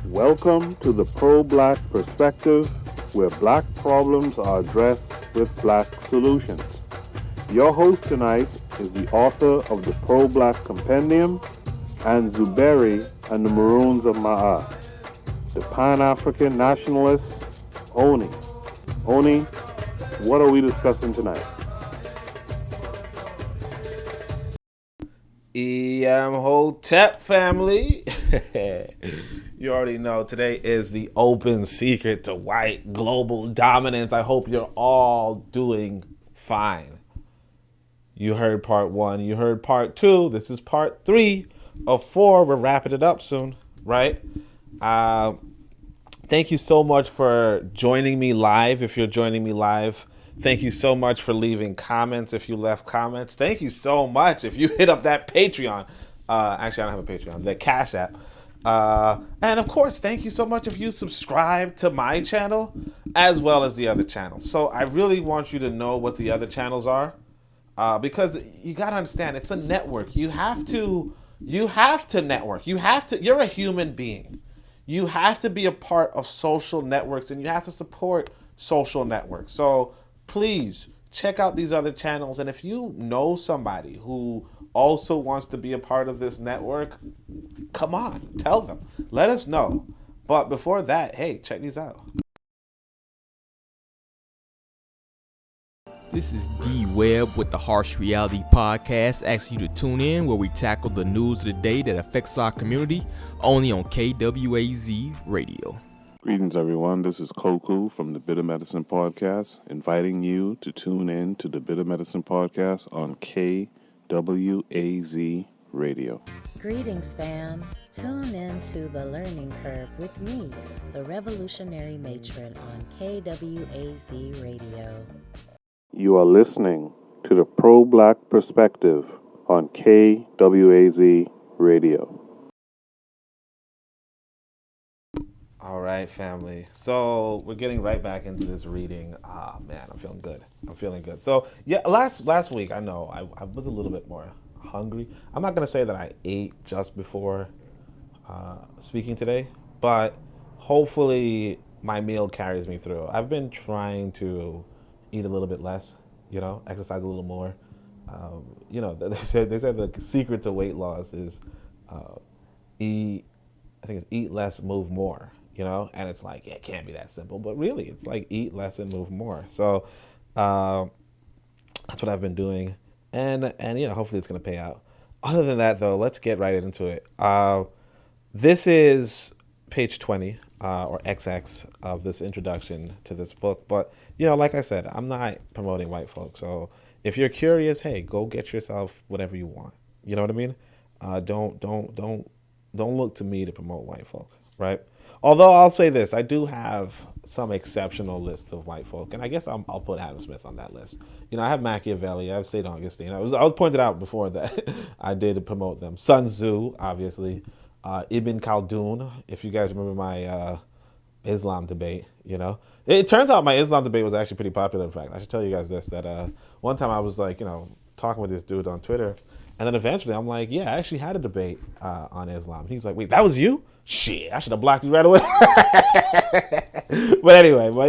Welcome to the Pro-Black Perspective, where black problems are addressed with black solutions. Your host tonight is the author of the Pro-Black Compendium and Zuberi and the Maroons of Ma'at, the Pan-African Nationalist, Oni. Oni, what are we discussing tonight? Hotep family. You already know today is the open secret to white global dominance. I hope you're all doing fine. You heard part 1, you heard part 2. This is part 3 of 4. We're wrapping it up soon, right? Thank you so much for joining me live. If you're joining me live, thank you so much for leaving comments. If you left comments, thank you so much. If you hit up that Patreon, actually I don't have a Patreon, the Cash App. And of course, thank you so much if you subscribe to my channel as well as the other channels. So I really want you to know what the other channels are, because you got to understand it's a network. You have to network. You're a human being. You have to be a part of social networks and you have to support social networks. So please check out these other channels. And if you know somebody who also wants to be a part of this network, come on, tell them, let us know. But before that, hey, check these out. This is D Webb with the Harsh Reality Podcast, asking you to tune in where we tackle the news of the day that affects our community, only on KWAZ Radio. Greetings, everyone. This is Koku from the Bitter Medicine Podcast, inviting you to tune in to the Bitter Medicine Podcast on KWAZ Radio. Greetings, fam. Tune in to The Learning Curve with me, the Revolutionary Matron, on KWAZ Radio. You are listening to the Pro-Black Perspective on KWAZ Radio. All right, family. So we're getting right back into this reading. Man, I'm feeling good. So yeah, last week, I know I was a little bit more hungry. I'm not going to say that I ate just before speaking today, but hopefully my meal carries me through. I've been trying to eat a little bit less, exercise a little more. They said the secret to weight loss is eat less, move more. And it's like, it can't be that simple, but really it's like eat less and move more. So that's what I've been doing, and hopefully it's going to pay out. Other than that, though, let's get right into it. This is page 20 or XX of this introduction to this book. But like I said, I'm not promoting white folks. So if you're curious, hey, go get yourself whatever you want. You know what I mean? Don't look to me to promote white folk, right? Although I'll say this, I do have some exceptional list of white folk, and I guess I'll put Adam Smith on that list. I have Machiavelli, I have St. Augustine. I was pointed out before that I did promote them. Sun Tzu, obviously. Ibn Khaldun, if you guys remember my Islam debate, It turns out my Islam debate was actually pretty popular, in fact. I should tell you guys this, that one time I was talking with this dude on Twitter, and then eventually I'm like, yeah, I actually had a debate on Islam. He's like, wait, that was you? Shit, I should have blocked you right away. But anyway, but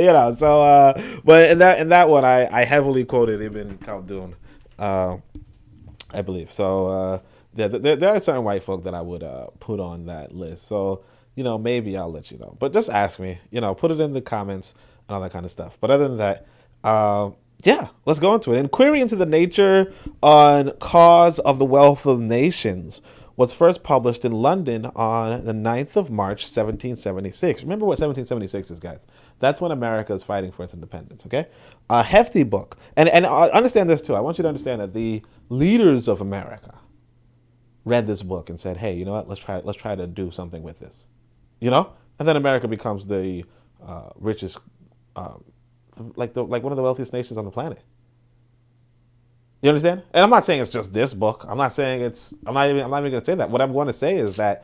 in that one, I heavily quoted Ibn Khaldun, I believe. So there are certain white folk that I would put on that list. So maybe I'll let you know. But just ask me. Put it in the comments and all that kind of stuff. But other than that, let's go into it. Inquiry into the Nature and Cause of the Wealth of Nations was first published in London on the 9th of March, 1776. Remember what 1776 is, guys. That's when America is fighting for its independence, okay? A hefty book. And understand this, too. I want you to understand that the leaders of America read this book and said, hey, you know what? Let's try to do something with this. And then America becomes the richest, like one of the wealthiest nations on the planet. You understand? And I'm not saying it's just this book. I'm not even going to say that. What I'm going to say is that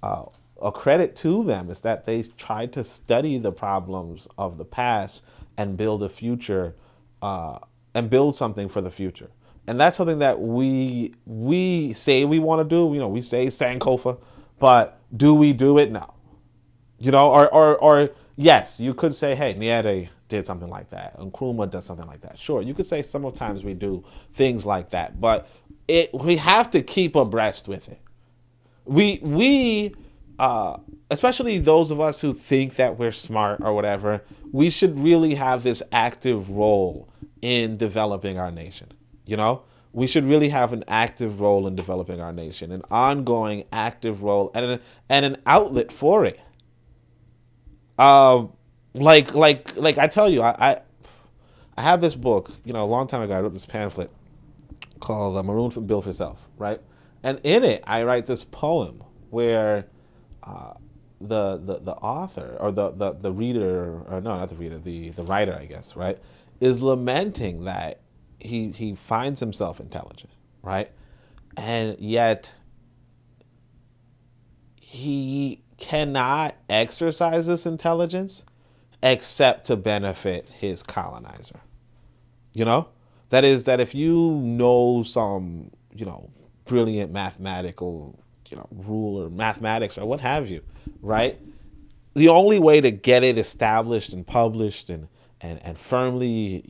a credit to them is that they tried to study the problems of the past and build a future, and build something for the future. And that's something that we say we want to do. We say Sankofa, but do we do it? No. or yes, you could say, hey, Nyerere did something like that, and Nkrumah does something like that. Sure, you could say sometimes we do things like that, but we have to keep abreast with it. We especially those of us who think that we're smart or whatever, we should really have this active role in developing our nation. We should really have an active role in developing our nation, an ongoing active role, and an outlet for it. Like I tell you, I have this book, a long time ago. I wrote this pamphlet called "Maroon for Bill for Self," right? And in it, I write this poem where the author or the reader, or no, not the reader, the writer, I guess, right, is lamenting that he finds himself intelligent, right, and yet he cannot exercise this intelligence except to benefit his colonizer. That is, that if you know some, brilliant mathematical, rule or mathematics or what have you, right? The only way to get it established and published and firmly,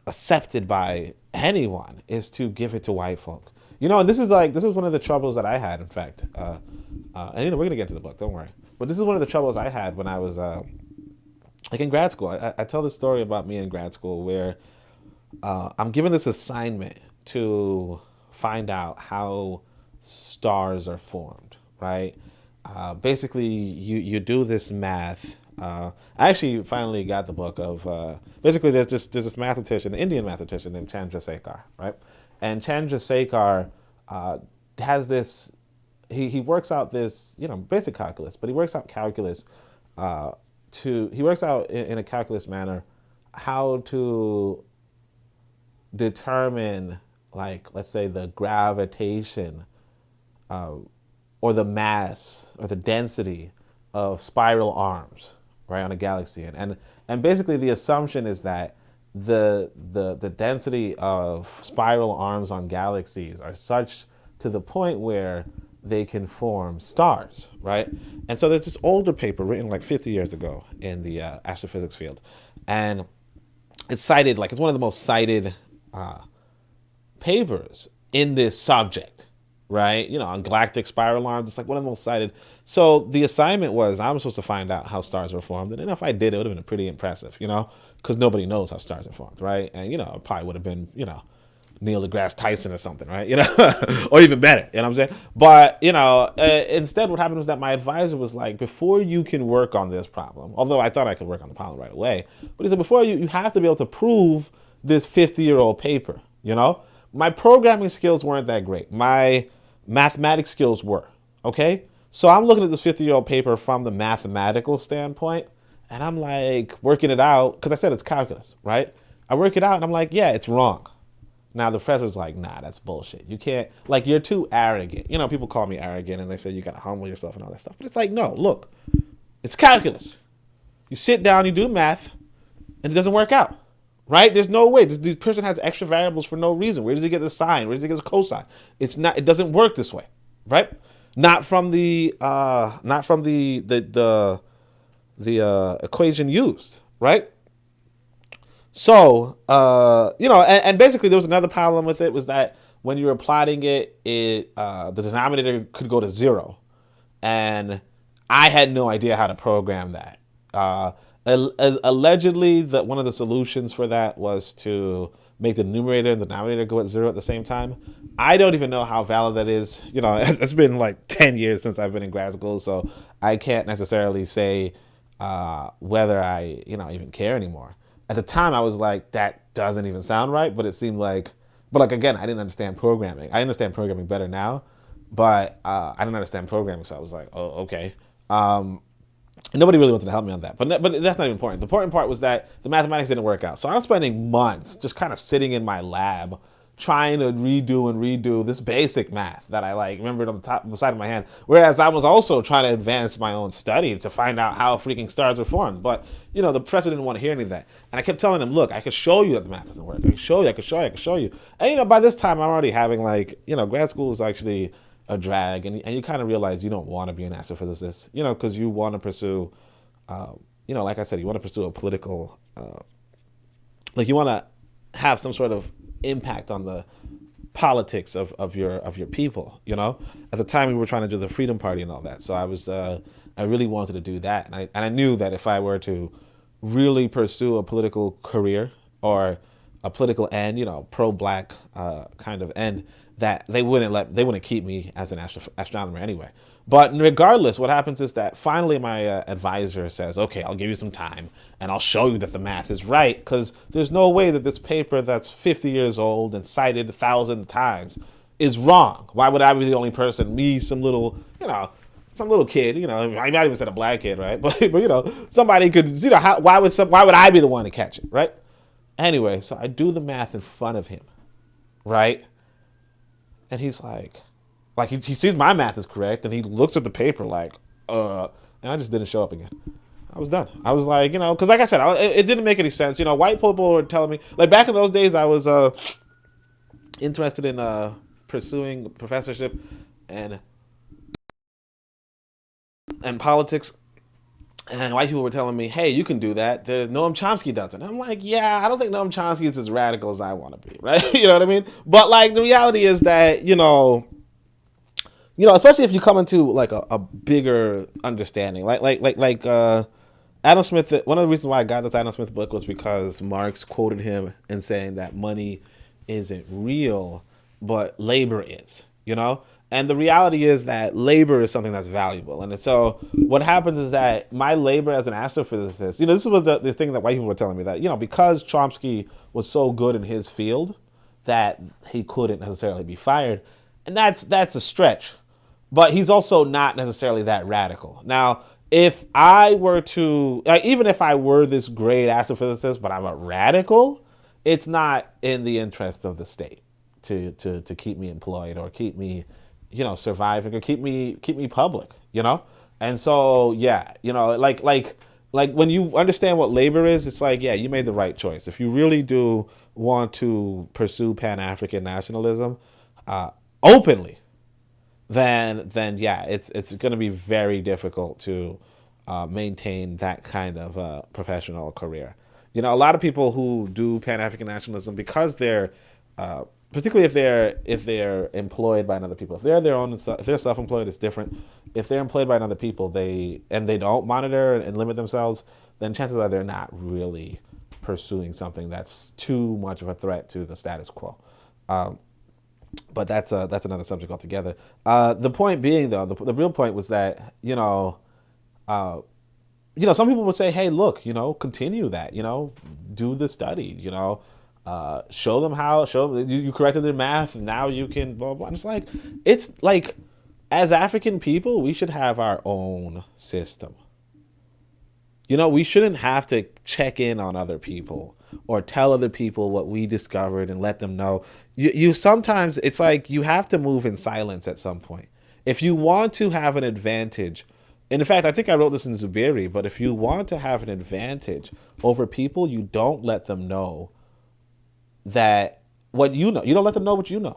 accepted by anyone is to give it to white folk. And this is one of the troubles that I had, in fact. And we're gonna get to the book, don't worry. But this is one of the troubles I had when I was in grad school. I tell this story about me in grad school where I'm given this assignment to find out how stars are formed, right? Basically, you do this math. I actually finally got the book of basically there's this mathematician, an Indian mathematician named Chandrasekhar, right? And Chandrasekhar has this. He works out this basic calculus, but he works out calculus he works out in a calculus manner how to determine, like, let's say the gravitation or the mass or the density of spiral arms, right, on a galaxy. And basically the assumption is that the density of spiral arms on galaxies are such to the point where they can form stars, right? And so there's this older paper written like 50 years ago in the astrophysics field, and it's cited, like, it's one of the most cited papers in this subject, right? On galactic spiral arms, it's like one of the most cited. So the assignment was I'm supposed to find out how stars were formed, and if I did, it would have been pretty impressive, because nobody knows how stars are formed, right? And it probably would have been, Neil deGrasse Tyson or something, right? Or even better, what I'm saying? But, instead what happened was that my advisor was like, before you can work on this problem, although I thought I could work on the problem right away, but he said, before you have to be able to prove this 50-year-old paper, My programming skills weren't that great. My mathematics skills were, okay? So I'm looking at this 50-year-old paper from the mathematical standpoint, and I'm like working it out, because I said it's calculus, right? I work it out, and I'm like, yeah, it's wrong. Now, the professor's like, nah, that's bullshit. You can't, like, you're too arrogant. People call me arrogant, and they say you got to humble yourself and all that stuff. But it's like, no, look, it's calculus. You sit down, you do the math, and it doesn't work out, right? There's no way. This person has extra variables for no reason. Where does he get the sine? Where does he get the cosine? It doesn't work this way, right? Not from the equation used, right? So, and basically there was another problem with it, was that when you were plotting it, the denominator could go to 0. And I had no idea how to program that. Allegedly, one of the solutions for that was to make the numerator and the denominator go at 0 at the same time. I don't even know how valid that is. It's been like 10 years since I've been in grad school, so I can't necessarily say whether I, even care anymore. At the time, I was like, that doesn't even sound right, but it seemed like, again, I didn't understand programming. I understand programming better now, but I didn't understand programming, so I was like, oh, okay. Nobody really wanted to help me on that, but that's not even important. The important part was that the mathematics didn't work out. So I was spending months just kind of sitting in my lab trying to redo this basic math that I remembered on the side of my hand. Whereas I was also trying to advance my own study to find out how freaking stars were formed. But, the professor didn't want to hear any of that. And I kept telling him, look, I could show you that the math doesn't work. I could show you. And, by this time I'm already having grad school is actually a drag, and you kind of realize you don't want to be an astrophysicist, you know, because you want to pursue, you know, like I said, you want to pursue a political, like you want to have some sort of impact on the politics of your people, you know. At the time we were trying to do the Freedom Party and all that, so I really wanted to do that, and I knew that if I were to really pursue a political career or a political end, you know, pro-black kind of end, that they wouldn't keep me as an astronomer anyway. But regardless, what happens is that finally my advisor says, okay, I'll give you some time and I'll show you that the math is right, because there's no way that this paper that's 50 years old and cited 1,000 times is wrong. Why would I be the only person, me, some little, you know, some little kid, you know, I might even said a black kid, right? But you know, somebody could, you know, why would I be the one to catch it, right? Anyway, so I do the math in front of him, right? And he's like he sees my math is correct, and he looks at the paper like, and I just didn't show up again. I was done. I was like, you know, because like I said, it didn't make any sense. You know, white people were telling me, like back in those days, I was interested in pursuing professorship and politics. And white people were telling me, hey, you can do that. Noam Chomsky does it. And I'm like, yeah, I don't think Noam Chomsky is as radical as I want to be, right? You know what I mean? But like the reality is that, you know, especially if you come into like a bigger understanding, like Adam Smith. One of the reasons why I got this Adam Smith book was because Marx quoted him in saying that money isn't real, but labor is, you know? And the reality is that labor is something that's valuable. And so what happens is that my labor as an astrophysicist, you know, this was the thing that white people were telling me, that, you know, because Chomsky was so good in his field that he couldn't necessarily be fired. And that's a stretch. But he's also not necessarily that radical. Now, if I were to, even if I were this great astrophysicist, but I'm a radical, it's not in the interest of the state to keep me employed or keep me, you know, surviving, or keep me public, you know? And so, yeah, you know, like when you understand what labor is, it's like, yeah, you made the right choice. If you really do want to pursue Pan-African nationalism openly, then yeah, it's going to be very difficult to maintain that kind of professional career. You know, a lot of people who do Pan-African nationalism, because they're particularly if they're employed by another people. If they're their own, if they're self-employed, it's different. If they're employed by another people, they don't monitor and limit themselves, then chances are they're not really pursuing something that's too much of a threat to the status quo. But that's another subject altogether. The point being, though, the real point was that, you know, some people would say, hey, look, you know, continue that, you know, do the study, you know. Show them you corrected their math, and now you can blah blah. And it's like as African people, we should have our own system. You know, we shouldn't have to check in on other people or tell other people what we discovered and let them know. You sometimes, it's like you have to move in silence at some point if you want to have an advantage. And in fact, I think I wrote this in Zubiri, but if you want to have an advantage over people, you don't let them know that what you know. You don't let them know what you know.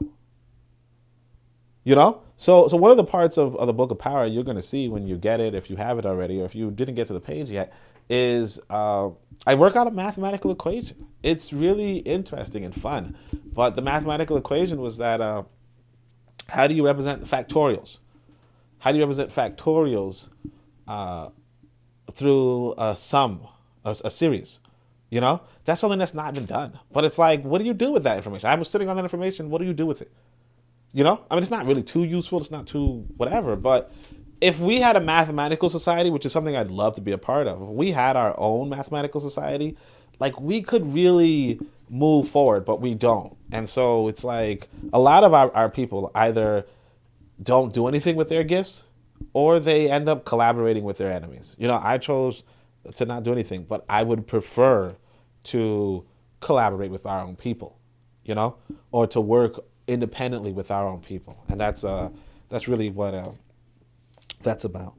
You know? So one of the parts of the Book of Power you're going to see when you get it, if you have it already, or if you didn't get to the page yet, is I work out a mathematical equation. It's really interesting and fun. But the mathematical equation was that how do you represent factorials? How do you represent factorials through a sum, a series? You know, that's something that's not been done. But it's like, what do you do with that information? I was sitting on that information. What do you do with it? You know, I mean, it's not really too useful. It's not too whatever. But if we had a mathematical society, which is something I'd love to be a part of, if we had our own mathematical society, like we could really move forward, but we don't. And so it's like a lot of our people either don't do anything with their gifts or they end up collaborating with their enemies. You know, I chose to not do anything, but I would prefer to collaborate with our own people, you know, or to work independently with our own people. And that's really what that's about.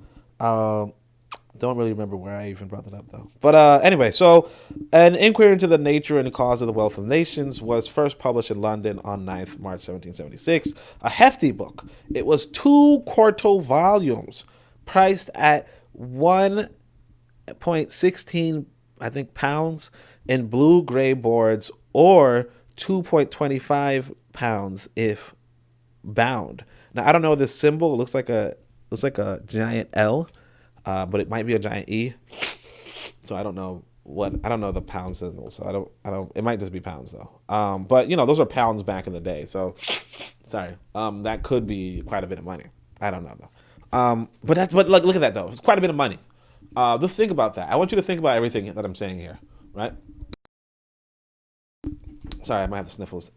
Don't really remember where I even brought that up, though. But anyway, so an inquiry into the nature and cause of the wealth of nations was first published in London on 9th March 1776. A hefty book. It was 2 quarto volumes, priced at 1.16, I think, pounds in blue-gray boards, or 2.25 pounds if bound. Now, I don't know this symbol. It looks like a giant L. But it might be a giant E, so I don't know the pound symbol. So I don't. It might just be pounds though. But those are pounds back in the day. So, sorry. That could be quite a bit of money. I don't know though. But look at that though. It's quite a bit of money. Just think about that. I want you to think about everything that I'm saying here, right? Sorry, I might have the sniffles.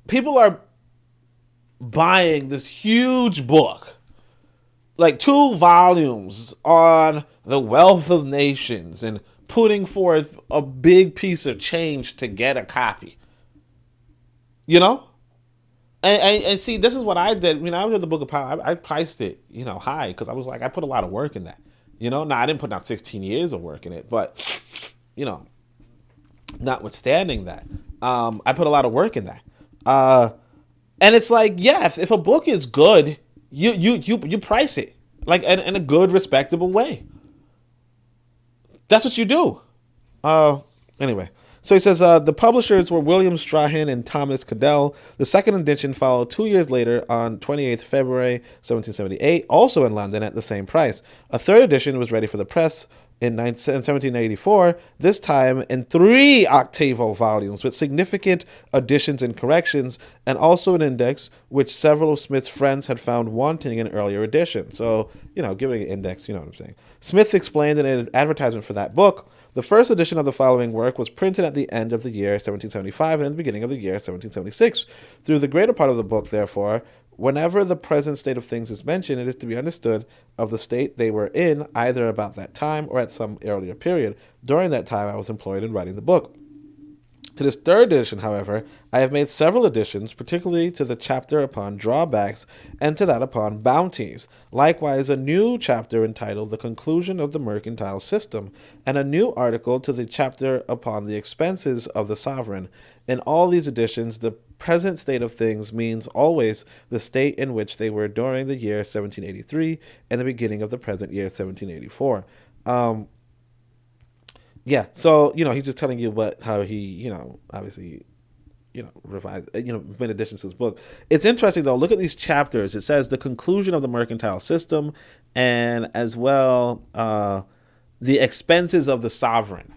People are buying this huge book. Like 2 volumes on the wealth of nations and putting forth a big piece of change to get a copy. And see, this is what I did. I read the Book of Power. I priced it, high, because I was like, I put a lot of work in that. Now I didn't put down 16 years of work in it, but notwithstanding that, I put a lot of work in that. And it's like, yeah, if a book is good, you price it like in a good, respectable way. That's what you do. Anyway, so he says the publishers were William Strahan and Thomas Cadell. The second edition followed 2 years later on 28th February 1778, also in London at the same price. A third edition was ready for the press in 1784, this time in 3 octavo volumes with significant additions and corrections, and also an index which several of Smith's friends had found wanting in earlier editions. So, giving an index, you know what I'm saying. Smith explained in an advertisement for that book, the first edition of the following work was printed at the end of the year 1775 and in the beginning of the year 1776. Through the greater part of the book, therefore, whenever the present state of things is mentioned, it is to be understood of the state they were in, either about that time or at some earlier period. During that time, I was employed in writing the book. To this third edition, however, I have made several additions, particularly to the chapter upon drawbacks and to that upon bounties. Likewise, a new chapter entitled The Conclusion of the Mercantile System, and a new article to the chapter upon the expenses of the sovereign. In all these editions, the present state of things means always the state in which they were during the year 1783 and the beginning of the present year 1784. Yeah, so, he's just telling you how he, obviously, revised, made additions to his book. It's interesting, though. Look at these chapters. It says the conclusion of the mercantile system and as well the expenses of the sovereign.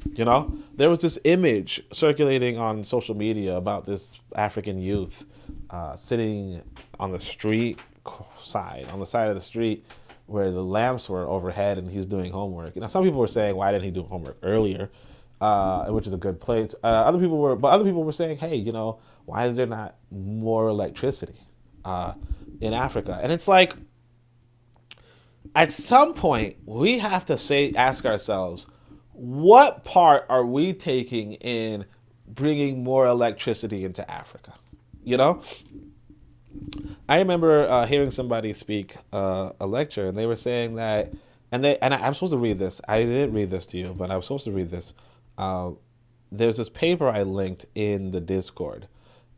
There was this image circulating on social media about this African youth sitting on the on the side of the street where the lamps were overhead and he's doing homework. Some people were saying, why didn't he do homework earlier? Which is a good place. Other people were saying, hey, why is there not more electricity in Africa? And it's like, at some point, we have to ask ourselves, what part are we taking in bringing more electricity into Africa? I remember hearing somebody speak a lecture, and they were saying that, and I'm supposed to read this. I didn't read this to you, but I was supposed to read this. There's this paper I linked in the Discord,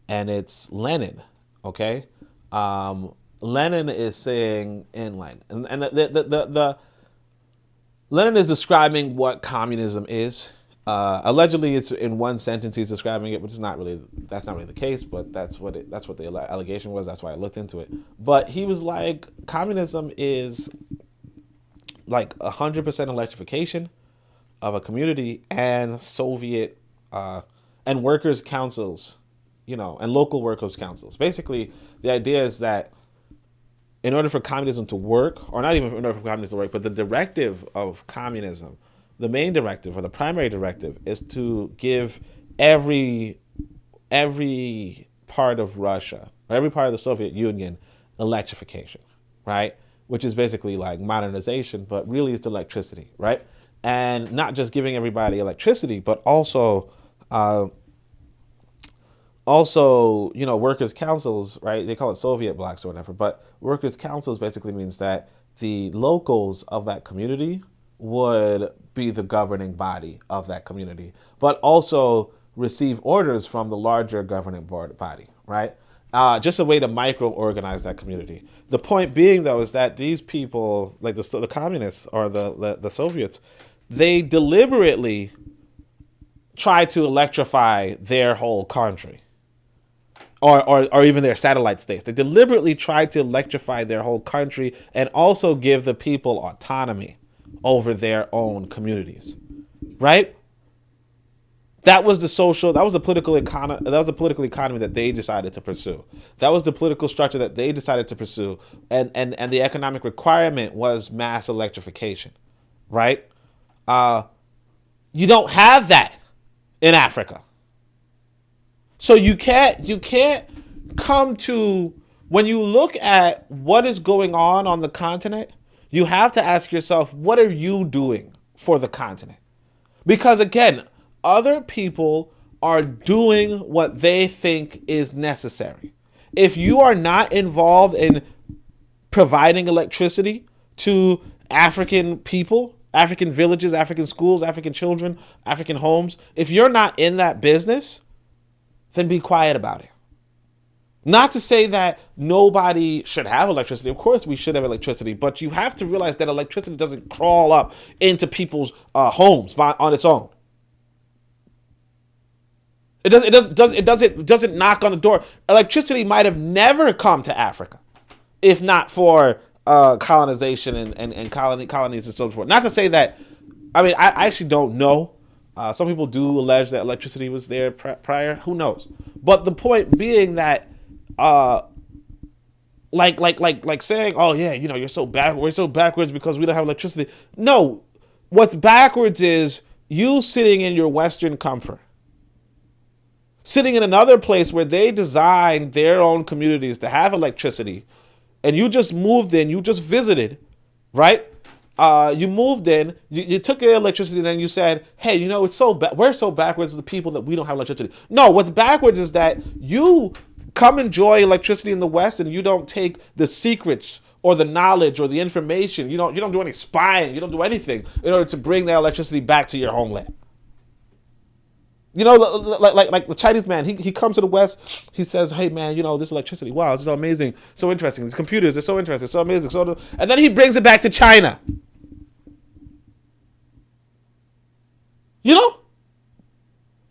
and it's Lenin. Okay, Lenin is saying and the Lenin is describing what communism is. Allegedly, it's in one sentence he's describing it, but that's not really the case. But that's what the allegation was. That's why I looked into it. But he was like, communism is like 100% electrification of a community and Soviet and workers' councils, and local workers' councils. Basically, the idea is that in order for communism to work, or not even in order for communism to work, but the directive of communism, the main directive or the primary directive is to give every part of Russia or every part of the Soviet Union electrification, right? Which is basically like modernization, but really it's electricity, right? And not just giving everybody electricity, but also Also, workers' councils, right? They call it Soviet blocks or whatever, but workers' councils basically means that the locals of that community would be the governing body of that community, but also receive orders from the larger governing body, right? Just a way to micro-organize that community. The point being, though, is that these people, like the communists or the Soviets, they deliberately try to electrify their whole country. Or even their satellite states. They deliberately try to electrify their whole country and also give the people autonomy over their own communities, right? That was the political economy that they decided to pursue. That was the political structure that they decided to pursue, and the economic requirement was mass electrification, right? You don't have that in Africa. So you can't come to, when you look at what is going on the continent, you have to ask yourself, what are you doing for the continent? Because again, other people are doing what they think is necessary. If you are not involved in providing electricity to African people, African villages, African schools, African children, African homes, if you're not in that business, then be quiet about it. Not to say that nobody should have electricity. Of course we should have electricity, but you have to realize that electricity doesn't crawl up into people's homes on its own. It doesn't knock on the door. Electricity might have never come to Africa if not for colonization and colonies and so forth. Not to say that, I actually don't know. Some people do allege that electricity was there prior. Who knows? But the point being that, like saying, oh yeah, you're so backward. We're so backwards because we don't have electricity. No, what's backwards is you sitting in your Western comfort, sitting in another place where they designed their own communities to have electricity, and you just moved in. You just visited, right? You moved in, you took your electricity, and then you said, hey, it's we're so backwards as the people that we don't have electricity. No, what's backwards is that you come enjoy electricity in the West and you don't take the secrets or the knowledge or the information. You don't do any spying. You don't do anything in order to bring that electricity back to your homeland. Like the Chinese man, he comes to the West, he says, hey man, this electricity, wow, this is so amazing, so interesting. These computers are so interesting, so amazing. And then he brings it back to China.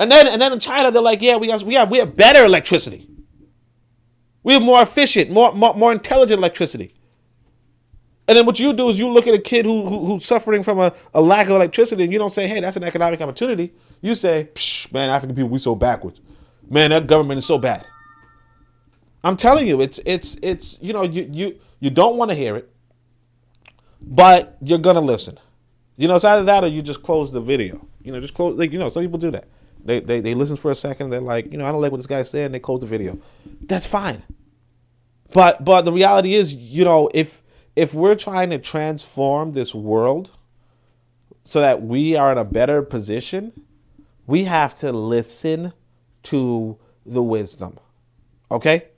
And then in China, they're like, yeah, we have better electricity. We have more efficient, more intelligent electricity. And then what you do is you look at a kid who's suffering from a lack of electricity, and you don't say, hey, that's an economic opportunity. You say, psh, man, African people, we so backwards. Man, that government is so bad. I'm telling you, it's you don't want to hear it, but you're gonna listen. It's either that or you just close the video. Just close. Some people do that. They listen for a second. They're like, I don't like what this guy's saying. They close the video. That's fine. But the reality is, if we're trying to transform this world so that we are in a better position, we have to listen to the wisdom. Okay?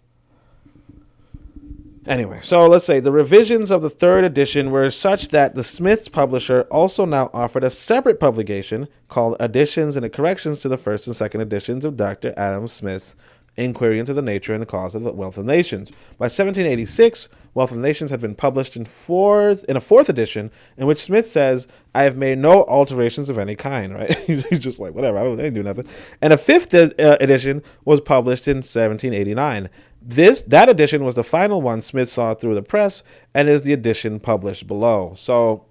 Anyway, so let's say the revisions of the third edition were such that the Smith's publisher also now offered a separate publication called Additions and Corrections to the First and Second Editions of Dr. Adam Smith's Inquiry into the Nature and the Cause of the Wealth of Nations. By 1786, Wealth of Nations had been published in a fourth edition, in which Smith says, I have made no alterations of any kind, right? He's just like, whatever, I didn't do nothing. And a fifth edition was published in 1789. That edition was the final one Smith saw through the press and is the edition published below. So,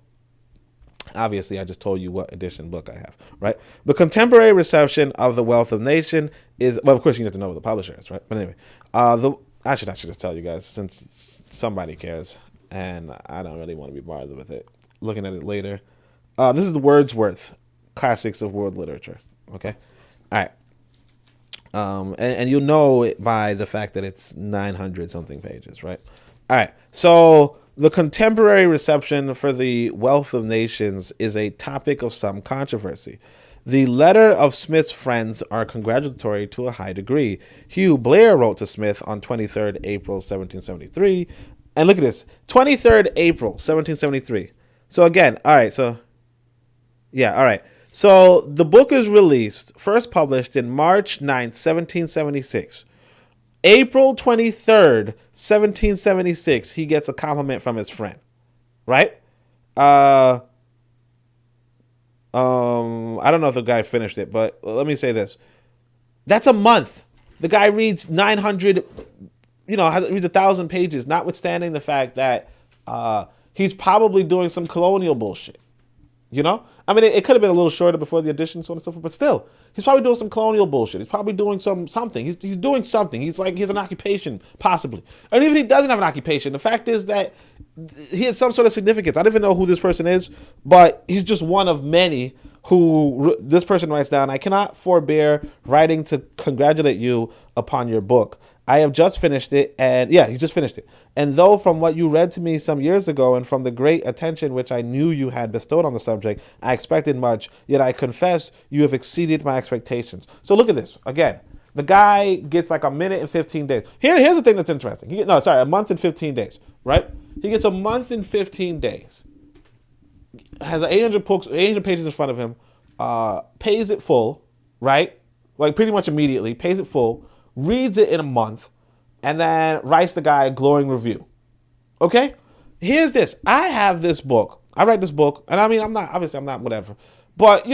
obviously, I just told you what edition book I have, right? The contemporary reception of The Wealth of Nation is, well, of course, you need to know what the publisher is, right? But anyway, I should just tell you guys, since somebody cares, and I don't really want to be bothered with it. Looking at it later. This is the Wordsworth Classics of World Literature, okay? All right. And you'll know it by the fact that it's 900 something pages, right? All right. So the contemporary reception for The Wealth of Nations is a topic of some controversy. The letter of Smith's friends are congratulatory to a high degree. Hugh Blair wrote to Smith on 23rd April 1773. And look at this, 23rd April 1773. So again, all right, so the book is released, first published in March 9th, 1776. April 23rd, 1776, he gets a compliment from his friend, right? I don't know if the guy finished it, but let me say this. That's a month. The guy reads 900, reads 1,000 pages, notwithstanding the fact that he's probably doing some colonial bullshit. I mean, it could have been a little shorter before the edition, so on and so forth, but still, he's probably doing some colonial bullshit. He's probably doing something. He's doing something. He has an occupation, possibly. And even if he doesn't have an occupation, the fact is that he has some sort of significance. I don't even know who this person is, but he's just one of many who this person writes down, I cannot forbear writing to congratulate you upon your book. I have just finished it, and he just finished it. And though from what you read to me some years ago and from the great attention which I knew you had bestowed on the subject, I expected much, yet I confess you have exceeded my expectations. So look at this. Again, the guy gets like a minute and 15 days. Here's the thing that's interesting. A month and 15 days, right? He gets a month and 15 days. Has 800 pages in front of him, pays it full, right? Like pretty much immediately, pays it full, reads it in a month, and then writes the guy a glowing review. Okay? Here's this. I have this book. I write this book, and I mean, I'm not whatever. But,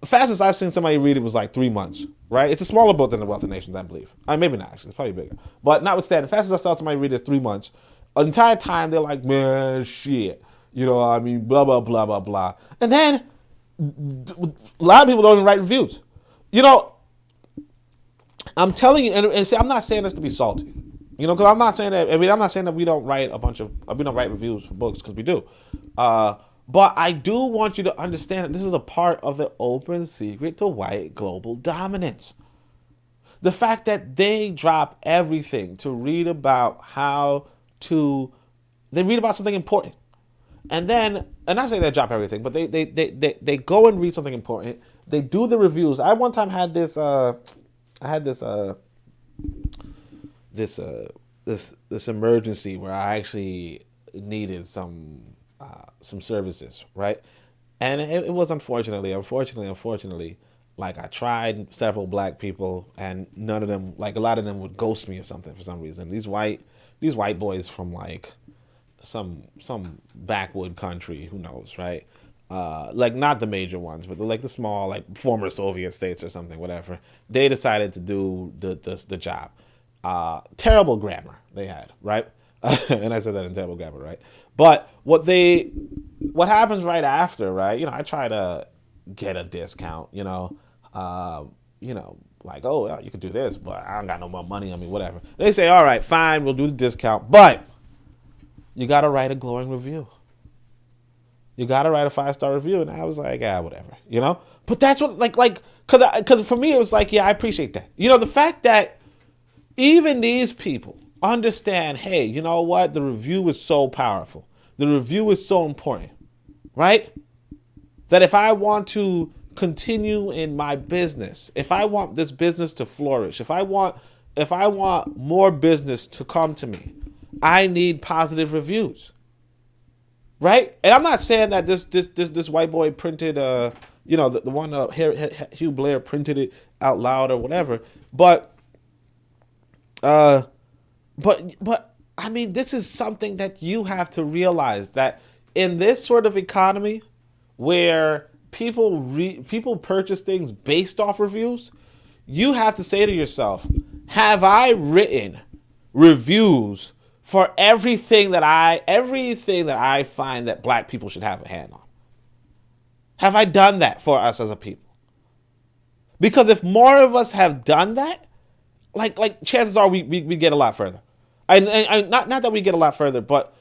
fastest I've seen somebody read it was like 3 months, right? It's a smaller book than The Wealth of Nations, I believe. Maybe not, actually. It's probably bigger. But notwithstanding, fastest I saw somebody read it 3 months. The entire time, they're like, man, shit. Blah, blah, blah, blah, blah. And then, a lot of people don't even write reviews. I'm telling you, and see, I'm not saying this to be salty, because I'm not saying that. I'm not saying that we don't write reviews for books, because we do. But I do want you to understand that this is a part of the open secret to white global dominance. The fact that they drop everything to read about they read about something important, and then, and I say they drop everything, but they go and read something important. They do the reviews. I one time had this. This emergency where I actually needed some services, right? And it was unfortunately, like I tried several black people, and none of them, like a lot of them would ghost me or something for some reason. These white boys from like some backwood country, who knows, right? Like not the major ones, but like the small, like former Soviet states or something, whatever. They decided to do the job. Terrible grammar they had, right? And I said that in terrible grammar, right? But what happens right after, right? I try to get a discount, like, oh, well, you could do this, but I don't got no more money on me, whatever. They say, all right, fine, we'll do the discount, but you got to write a glowing review. You got to write a 5-star review. And I was like, whatever, But that's what, because for me, it was like, I appreciate that. The fact that even these people understand, hey, you know what? The review is so powerful. The review is so important, right? That if I want to continue in my business, if I want this business to flourish, if I want more business to come to me, I need positive reviews. Right? And I'm not saying that this white boy printed, the one Hugh Blair printed it out loud or whatever. But I mean, this is something that you have to realize, that in this sort of economy where people purchase things based off reviews, you have to say to yourself, have I written reviews for everything that I find that black people should have a hand on? Have I done that for us as a people? Because if more of us have done that, like chances are we get a lot further. And not that we get a lot further, but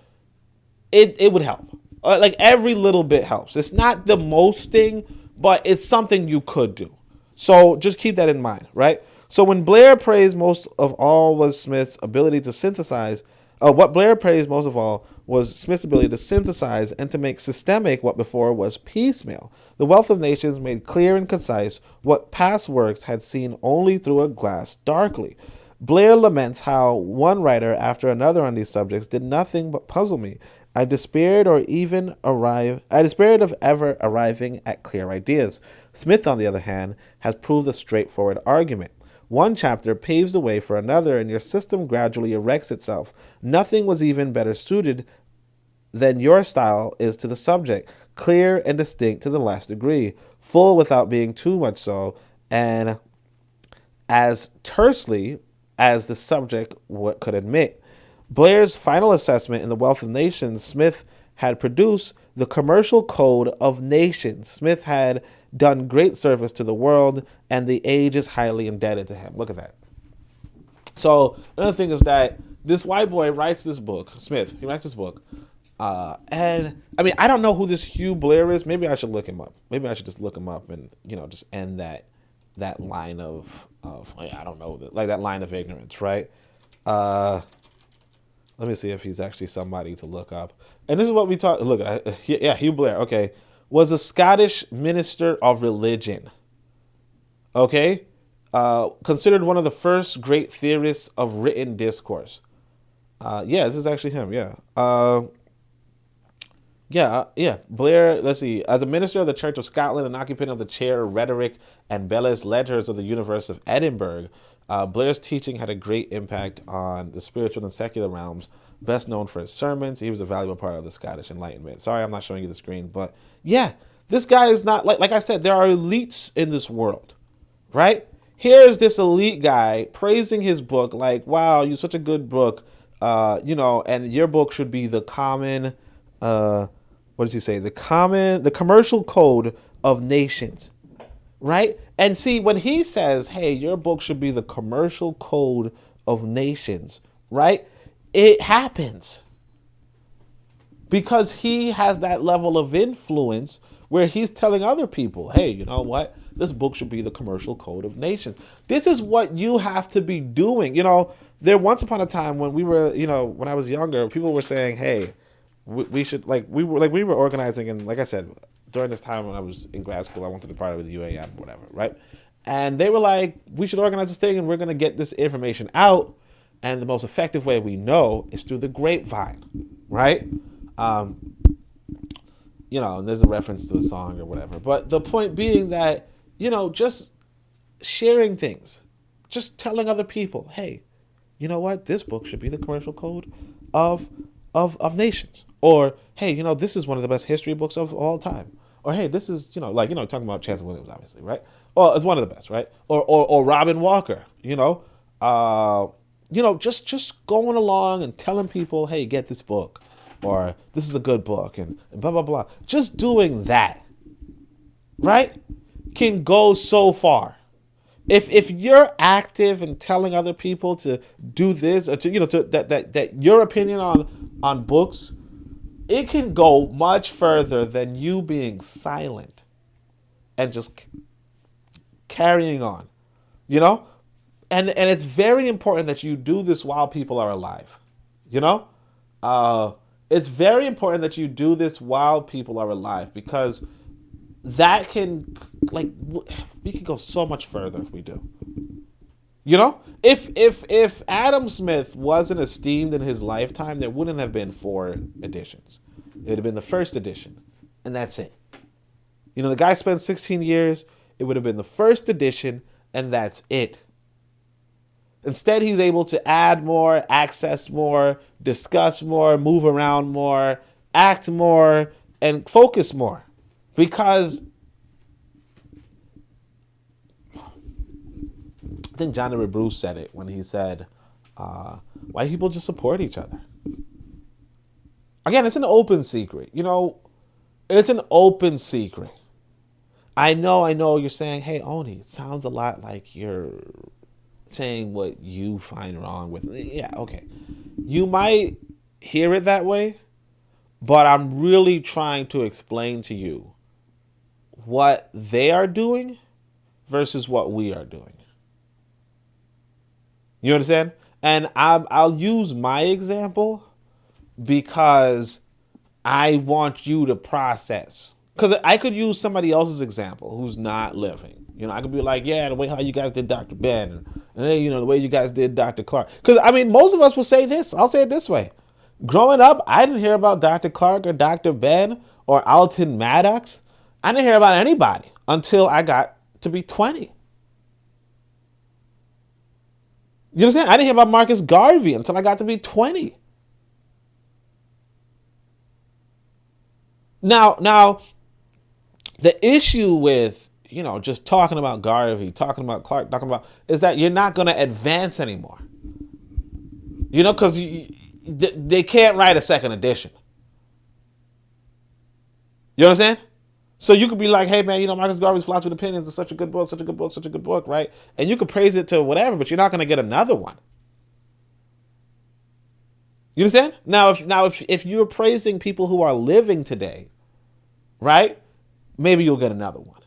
it would help. Like every little bit helps. It's not the most thing, but it's something you could do. So just keep that in mind, right? So when Blair praised most of all was Smith's ability to synthesize What Blair praised most of all was Smith's ability to synthesize and to make systemic what before was piecemeal. The Wealth of Nations made clear and concise what past works had seen only through a glass darkly. Blair laments how one writer after another on these subjects did nothing but puzzle me. I despaired of ever arriving at clear ideas. Smith, on the other hand, has proved a straightforward argument. One chapter paves the way for another, and your system gradually erects itself. Nothing was even better suited than your style is to the subject, clear and distinct to the last degree, full without being too much so, and as tersely as the subject could admit. Blair's final assessment in The Wealth of Nations, Smith had produced the commercial code of nations. Smith had done great service to the world, and the age is highly indebted to him. Look at that. So another thing is that this white boy writes this book, Smith, he writes this book. And I mean, I don't know who this Hugh Blair is. Maybe I should look him up. Maybe I should just look him up and, just end that line of I don't know, like that line of ignorance, right? Let me see if he's actually somebody to look up. And this is what we talk. Look, Hugh Blair. Okay, was a Scottish minister of religion. Okay, considered one of the first great theorists of written discourse. This is actually him. Blair, let's see. As a minister of the Church of Scotland and occupant of the chair of rhetoric and belles letters of the University of Edinburgh, Blair's teaching had a great impact on the spiritual and secular realms. Best known for his sermons, he was a valuable part of the Scottish Enlightenment. Sorry, I'm not showing you the screen, but yeah, this guy is not, like I said, there are elites in this world, right? Here's this elite guy praising his book, like, wow, you're such a good book, and your book should be the common, what does he say? The commercial code of nations, right? And see, when he says, hey, your book should be the commercial code of nations, right? It happens because he has that level of influence where he's telling other people, hey, you know what? This book should be the commercial code of nations. This is what you have to be doing. There once upon a time when we were, when I was younger, people were saying, hey, we should, we were organizing. And like I said, during this time when I was in grad school, I went to the party with the UAM or whatever, right? And they were like, we should organize this thing and we're going to get this information out. And the most effective way we know is through the grapevine, right? And there's a reference to a song or whatever. But the point being that, just sharing things, just telling other people, hey, you know what? This book should be the commercial code of nations. Or, hey, this is one of the best history books of all time. Or, hey, this is, talking about Chancellor Williams, obviously, right? Or it's one of the best, right? Or Robin Walker, just going along and telling people, hey, get this book, or this is a good book, and blah, blah, blah. Just doing that, right, can go so far. If you're active and telling other people to do this, or that your opinion on books, it can go much further than you being silent and just carrying on, And it's very important that you do this while people are alive, It's very important that you do this while people are alive, because that can, we can go so much further if we do. If Adam Smith wasn't esteemed in his lifetime, there wouldn't have been 4 editions. It would have been the first edition, and that's it. The guy spent 16 years. It would have been the first edition, and that's it. Instead, he's able to add more, access more, discuss more, move around more, act more, and focus more. Because I think John Edward Bruce said it when he said, white people just support each other. Again, it's an open secret. It's an open secret. I know you're saying, hey, Oni, it sounds a lot like you're saying what you find wrong with. Yeah, okay. You might hear it that way, but I'm really trying to explain to you what they are doing versus what we are doing. You understand? And I'll use my example because I want you to process. Because I could use somebody else's example who's not living. You know, I could be like, yeah, the way how you guys did Dr. Ben, and then, you know, the way you guys did Dr. Clark. Because, I mean, most of us will say this. I'll say it this way. Growing up, I didn't hear about Dr. Clark or Dr. Ben or Alton Maddox. I didn't hear about anybody until I got to be 20. You understand? I didn't hear about Marcus Garvey until I got to be 20. Now, the issue with, you know, just talking about Garvey, talking about Clark, talking about, is that you're not going to advance anymore. You know, because they can't write a second edition. You understand? So you could be like, hey, man, you know, Marcus Garvey's Philosophy of Opinions is such a good book, such a good book, such a good book, right? And you could praise it to whatever, but you're not going to get another one. You understand? Now, if you're praising people who are living today, right, maybe you'll get another one.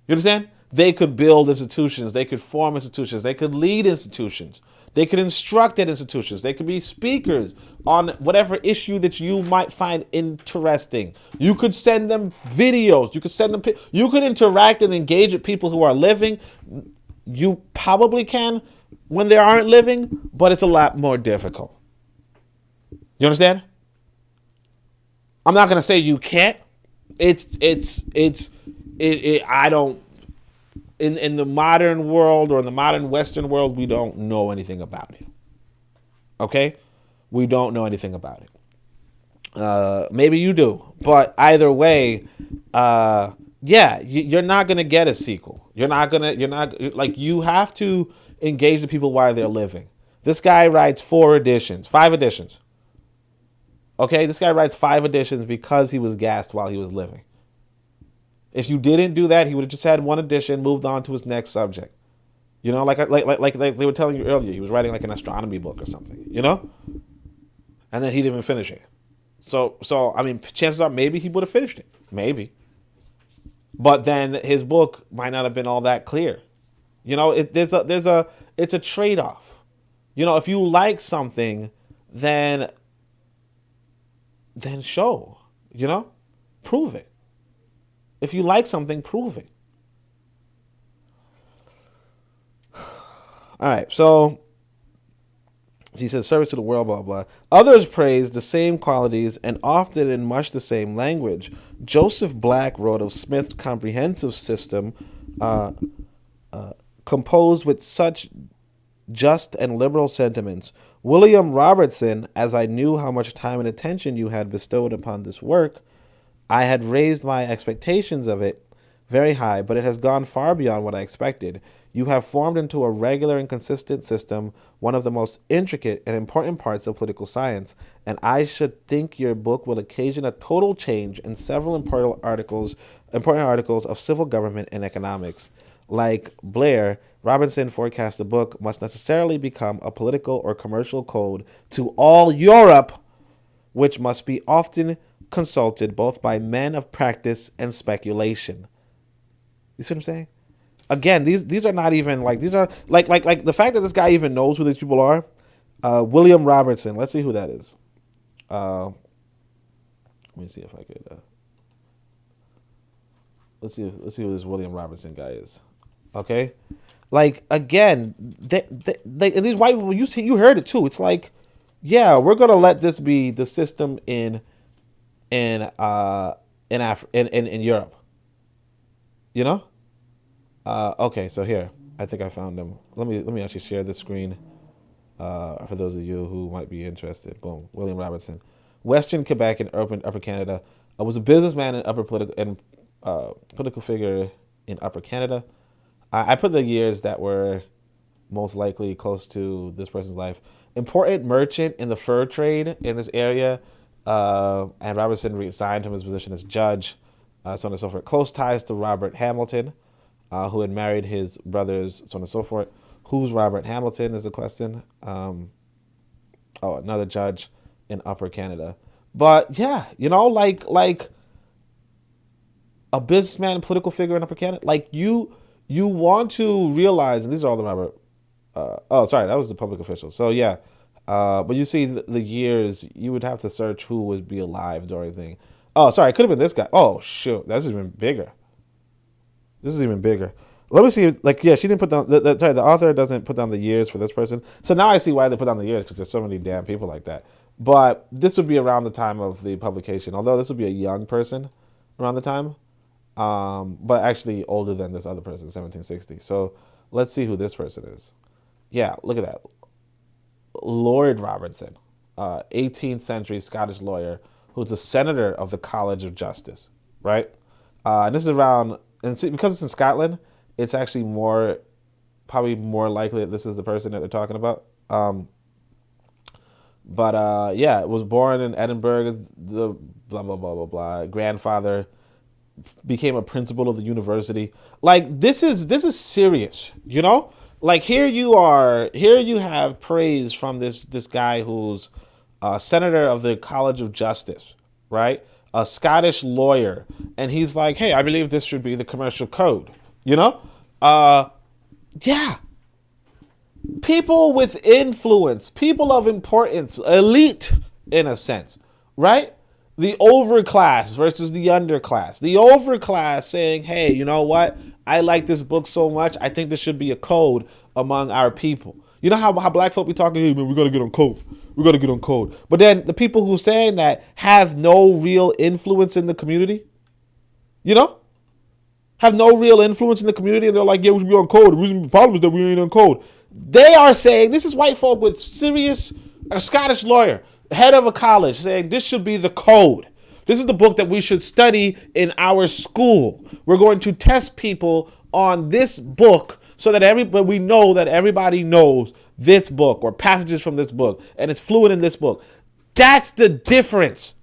You understand? They could build institutions. They could form institutions. They could lead institutions. They could instruct at institutions. They could be speakers on whatever issue that you might find interesting. You could send them videos. You could send them. You could interact and engage with people who are living. You probably can when they aren't living, but it's a lot more difficult. You understand? I'm not gonna say you can't. I don't. In the modern world or in the modern Western world, we don't know anything about it. Okay? We don't know anything about it. Maybe you do. But either way, you're not going to get a sequel. You have to engage the people while they're living. This guy writes 5 editions. Okay? This guy writes 5 editions because he was gassed while he was living. If you didn't do that, he would have just had 1 edition, moved on to his next subject. You know, like they were telling you earlier, he was writing like an astronomy book or something, you know? And then he didn't even finish it. So I mean, chances are maybe he would have finished it. Maybe. But then his book might not have been all that clear. You know, it's a trade-off. You know, if you like something, then show, you know? Prove it. If you like something, prove it. All right, so he says, service to the world, blah, blah. Others praise the same qualities and often in much the same language. Joseph Black wrote of Smith's comprehensive system, composed with such just and liberal sentiments. William Robertson, as I knew how much time and attention you had bestowed upon this work, I had raised my expectations of it very high, but it has gone far beyond what I expected. You have formed into a regular and consistent system one of the most intricate and important parts of political science, and I should think your book will occasion a total change in several important articles of civil government and economics. Like Blair, Robinson forecasts the book must necessarily become a political or commercial code to all Europe, which must be often consulted both by men of practice and speculation. You see what I'm saying? Again, these are not even like, these are like the fact that this guy even knows who these people are. William Robertson. Let's see who that is. Let me see if I could. Let's see who this William Robertson guy is. Okay, like again, they these white people. You heard it too. It's like, yeah, we're gonna let this be the system in Europe. You know? Okay, so here. I think I found him. Let me actually share this screen for those of you who might be interested. Boom. William Robertson. Western Quebec and Upper Canada. Was a businessman and political figure in Upper Canada. I put the years that were most likely close to this person's life. Important merchant in the fur trade in this area. And Robertson resigned from his position as judge, so on and so forth. Close ties to Robert Hamilton, who had married his brothers, so on and so forth. Who's Robert Hamilton is a question. Another judge in Upper Canada. But yeah, you know, like a businessman and political figure in Upper Canada. Like you want to realize, and these are all the Robert sorry, that was the public official. So yeah, but you see the years, you would have to search who would be alive during the thing. Oh, sorry, it could have been this guy. Oh shoot, that's even bigger. This is even bigger. Let me see. She didn't put down. The author doesn't put down the years for this person. So now I see why they put down the years, because there's so many damn people like that. But this would be around the time of the publication. Although this would be a young person around the time, but actually older than this other person, 1760. So let's see who this person is. Yeah, look at that. Lord Robertson, 18th century Scottish lawyer who's a senator of the College of Justice, right? And this is around, and see, because it's in Scotland, it's actually probably more likely that this is the person that they're talking about. Yeah, it was born in Edinburgh. The blah blah blah blah blah. Grandfather became a principal of the university. Like this is serious, you know. Like here you have praise from this guy who's a senator of the College of Justice, right? A Scottish lawyer, and he's like, hey, I believe this should be the commercial code, you know? Yeah. People with influence, people of importance, elite in a sense, right? The overclass versus the underclass. The overclass saying, hey, you know what? I like this book so much, I think this should be a code among our people. You know how black folk be talking, hey man, we gotta get on code. We gotta get on code. But then the people who saying that have no real influence in the community, you know? Have no real influence in the community, and they're like, yeah, we should be on code. The reason the problem is that we ain't on code. They are saying, this is white folk with a Scottish lawyer, head of a college, saying this should be the code. This is the book that we should study in our school. We're going to test people on this book so that we know that everybody knows this book or passages from this book, and it's fluent in this book. That's the difference.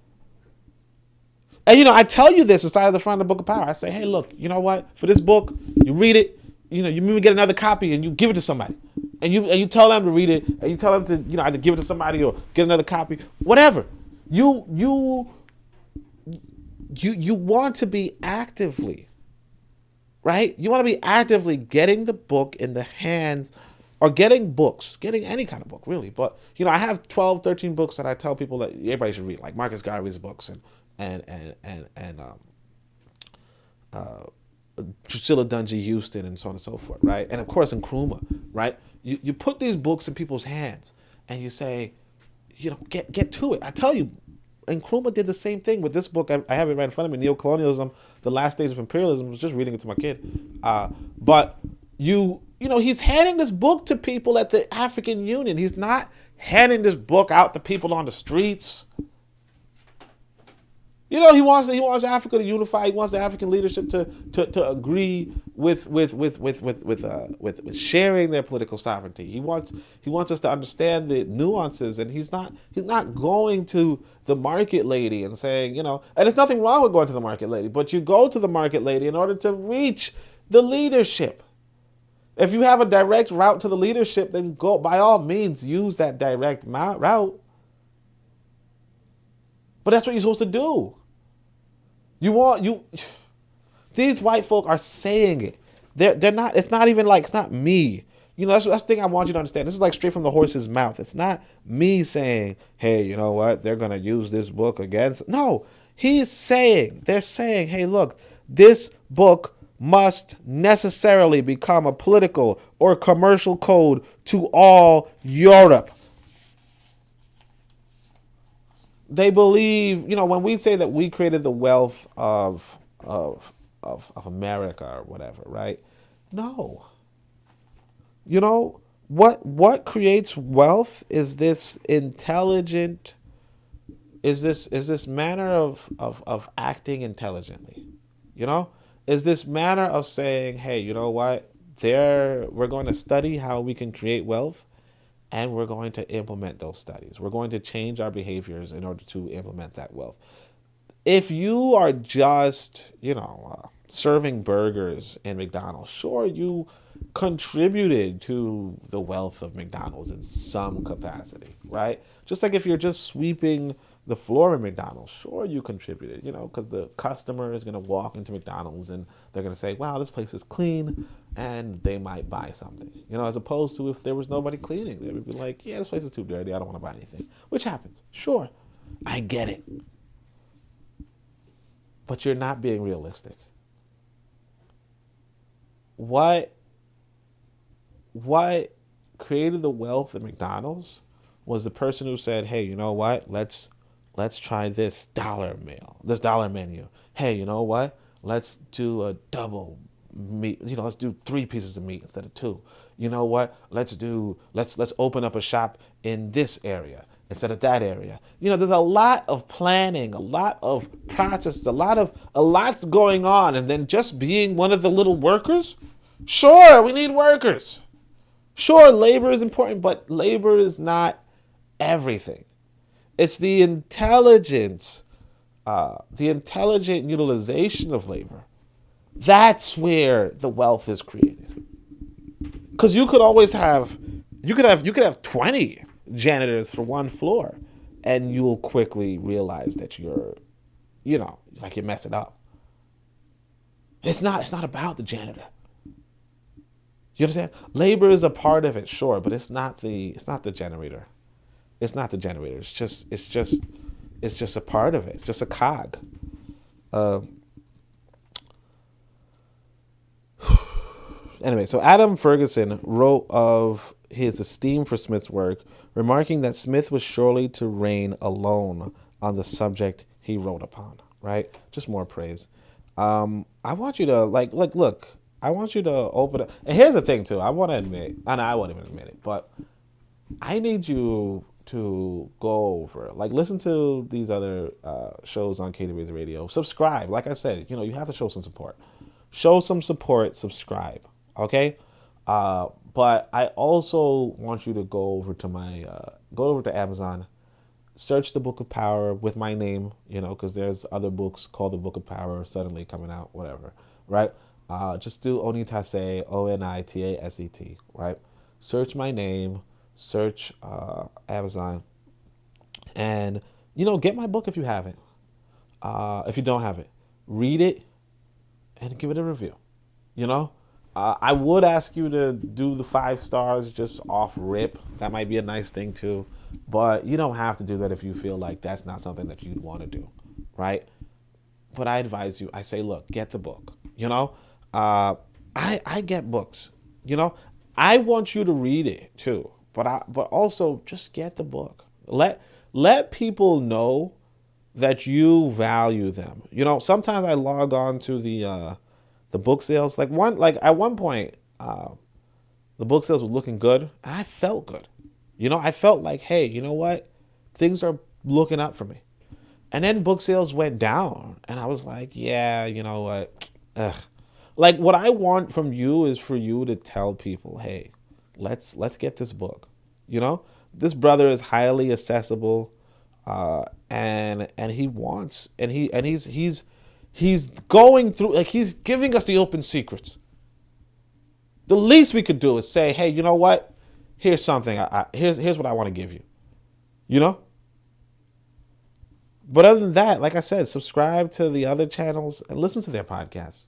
And, I tell you this inside of the front of the Book of Power. I say, hey, look, you know what? For this book, you read it, you maybe get another copy and you give it to somebody. And you tell them to read it, and you tell them to, either give it to somebody or get another copy, whatever. You want to be actively, right? You want to be actively getting the book in the hands, or getting any kind of book, really. But, I have 12, 13 books that I tell people that everybody should read, like Marcus Garvey's books and Drusilla Dungy Houston and so on and so forth, right? And of course Nkrumah, right? You put these books in people's hands and you say, get to it. I tell you, Nkrumah did the same thing with this book. I have it right in front of me, Neocolonialism, The Last Stage of Imperialism. I was just reading it to my kid. But he's handing this book to people at the African Union. He's not handing this book out to people on the streets. He wants Africa to unify. He wants the African leadership to agree with sharing their political sovereignty. He wants us to understand the nuances, and he's not going to the market lady and saying, and there's nothing wrong with going to the market lady, but you go to the market lady in order to reach the leadership. If you have a direct route to the leadership, then go, by all means, use that direct route. But that's what you're supposed to do. These white folk are saying it. They're not, it's not even like, it's not me. That's the thing I want you to understand. This is like straight from the horse's mouth. It's not me saying, hey, you know what? They're going to use this book against. No, they're saying, hey, look, this book must necessarily become a political or commercial code to all Europe. They believe, when we say that we created the wealth of America or whatever, right? No. What creates wealth is this intelligent, is this manner of acting intelligently. Is this manner of saying, hey, you know what? We're going to study how we can create wealth. And we're going to implement those studies. We're going to change our behaviors in order to implement that wealth. If you are just, serving burgers in McDonald's, sure, you contributed to the wealth of McDonald's in some capacity, right? Just like if you're just sweeping the floor in McDonald's, sure, you contributed, because the customer is going to walk into McDonald's and they're going to say, wow, this place is clean. and they might buy something, as opposed to if there was nobody cleaning. They would be like, yeah, this place is too dirty. I don't want to buy anything, which happens. Sure, I get it. But you're not being realistic. What created the wealth at McDonald's was the person who said, hey, you know what? Let's try this dollar menu. Hey, you know what? Let's do a double meat. Let's do 3 pieces of meat instead of 2. You know what? Let's open up a shop in this area instead of that area. There's a lot of planning, a lot of process, a lot's going on, and then just being one of the little workers. Sure, we need workers. Sure, labor is important, but labor is not everything. It's the intelligent utilization of labor. That's where the wealth is created. Because you could have 20 janitors for one floor, and you'll quickly realize that you're messing up. It's not about the janitor. You understand? Labor is a part of it, sure, but it's not the generator. It's not the generator. It's just a part of it. It's just a cog. Anyway, so Adam Ferguson wrote of his esteem for Smith's work, remarking that Smith was surely to reign alone on the subject he wrote upon. Right? Just more praise. I want you to look. I want you to open up. And here's the thing, too. I want to admit, and I won't even admit it, but I need you to go over, listen to these other shows on KWAZ Radio. Subscribe. Like I said, you have to show some support. Show some support. Subscribe. Okay? But I also want you to go over to Amazon, search the Book of Power with my name, because there's other books called the Book of Power suddenly coming out, whatever, right? Just do Onitaset, Onitaset, right? Search my name, search Amazon, and, get my book if you haven't. If you don't have it, read it and give it a review, I would ask you to do the 5 stars just off rip. That might be a nice thing too, but you don't have to do that if you feel like that's not something that you'd want to do, right? But I advise you, I say, look, get the book, I get books, I want you to read it too, but also just get the book. Let people know that you value them. Sometimes I log on to the book sales. At one point, the book sales was looking good, and I felt good. I felt like, hey, you know what? Things are looking up for me. And then book sales went down, and I was like, yeah, you know what? Ugh. What I want from you is for you to tell people, hey, let's get this book. This brother is highly accessible, and he's going through, he's giving us the open secrets. The least we could do is say, hey, you know what? Here's something. Here's what I want to give you. But other than that, like I said, subscribe to the other channels and listen to their podcasts.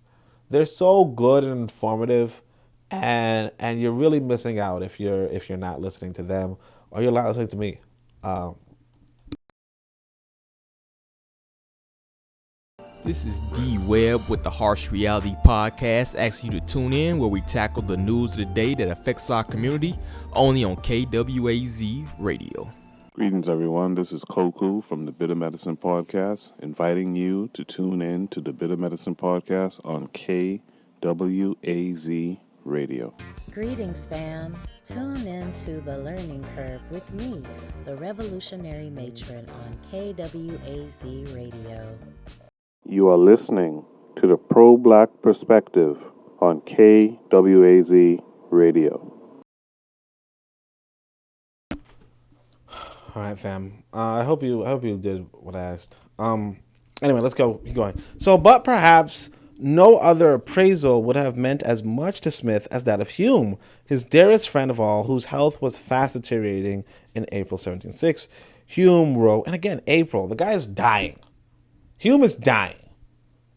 They're so good and informative, and you're really missing out if you're not listening to them, or you're not listening to me. This is D Webb with the Harsh Reality Podcast, asking you to tune in where we tackle the news of the day that affects our community, only on KWAZ Radio. Greetings, everyone. This is Koku from the Bitter Medicine Podcast, inviting you to tune in to the Bitter Medicine Podcast on KWAZ Radio. Greetings, fam. Tune in to The Learning Curve with me, the revolutionary matron on KWAZ Radio. You are listening to the Pro-Black Perspective on KWAZ Radio. All right, fam. I hope you did what I asked. Anyway, let's go. Keep going. So, but perhaps no other appraisal would have meant as much to Smith as that of Hume, his dearest friend of all, whose health was fast deteriorating in April 1706. Hume wrote, and again, April, the guy is dying. Hume is dying.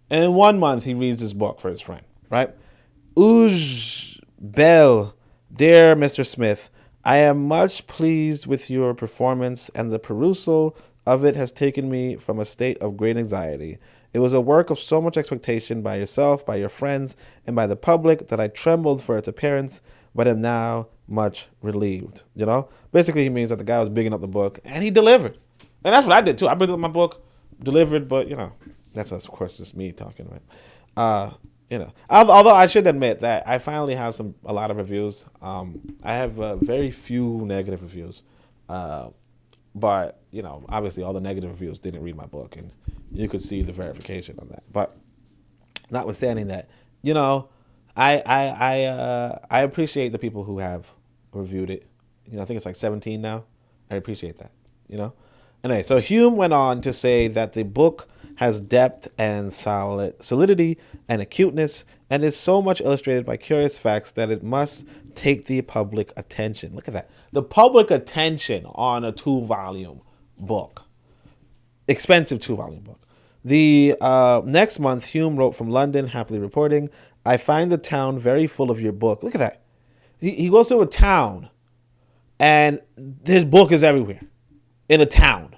And in 1 month, he reads his book for his friend, right? Bell, dear Mr. Smith, I am much pleased with your performance, and the perusal of it has taken me from a state of great anxiety. It was a work of so much expectation by yourself, by your friends, and by the public that I trembled for its appearance, but am now much relieved. You know? Basically, he means that the guy was bigging up the book, and he delivered. And that's what I did, too. I bigged up my book, delivered, but, that's, of course, just me talking, right? Although I should admit that I finally have a lot of reviews. I have very few negative reviews, but obviously all the negative reviews didn't read my book, and you could see the verification on that. But notwithstanding that, I appreciate the people who have reviewed it. I think it's like 17 now. I appreciate that. Anyway, so Hume went on to say that the book has depth and solidity and acuteness, and is so much illustrated by curious facts that it must take the public attention. Look at that. The public attention on a 2-volume book. Expensive 2-volume book. The next month, Hume wrote from London, happily reporting, I find the town very full of your book. Look at that. He goes to a town, and his book is everywhere. In a town.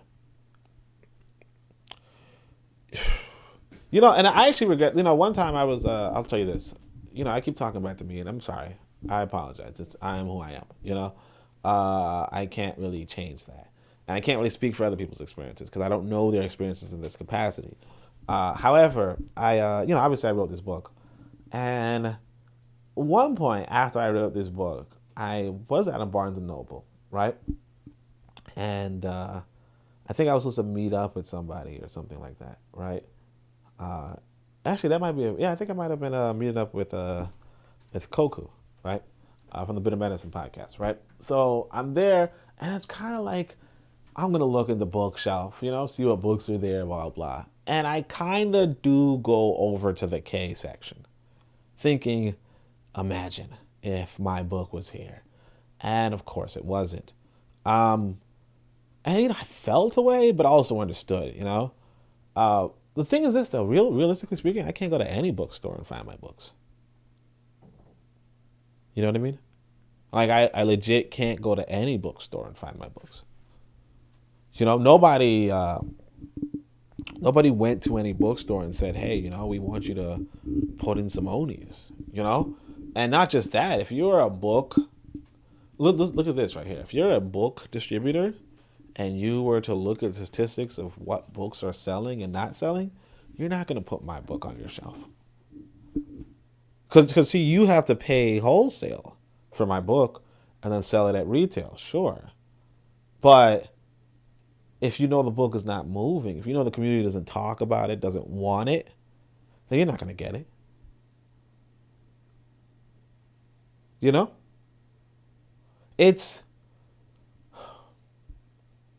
And I actually regret, one time I was, I'll tell you this, I keep talking back to me, and I'm sorry. I apologize. I am who I am, I can't really change that. And I can't really speak for other people's experiences because I don't know their experiences in this capacity. However, obviously I wrote this book. And one point after I wrote this book, I was at a Barnes & Noble, right? And I think I was supposed to meet up with somebody or something like that, right? Actually, that might be, I think I might have been meeting up with Koku, right? From the Bitter Medicine podcast, right? So I'm there, and it's kind of like, I'm going to look in the bookshelf, see what books are there, blah, blah. And I kind of do go over to the K section, thinking, imagine if my book was here. And of course it wasn't. And I felt away, but also understood, The thing is this, though, realistically speaking, I can't go to any bookstore and find my books. You know what I mean? Like, I legit can't go to any bookstore and find my books. Nobody went to any bookstore and said, hey, we want you to put in some onies, And not just that, if you're a book, look at this right here. If you're a book distributor, and you were to look at the statistics of what books are selling and not selling, you're not going to put my book on your shelf. Because see, you have to pay wholesale for my book and then sell it at retail, sure. But if you know the book is not moving, if you know the community doesn't talk about it, doesn't want it, then you're not going to get it. It's...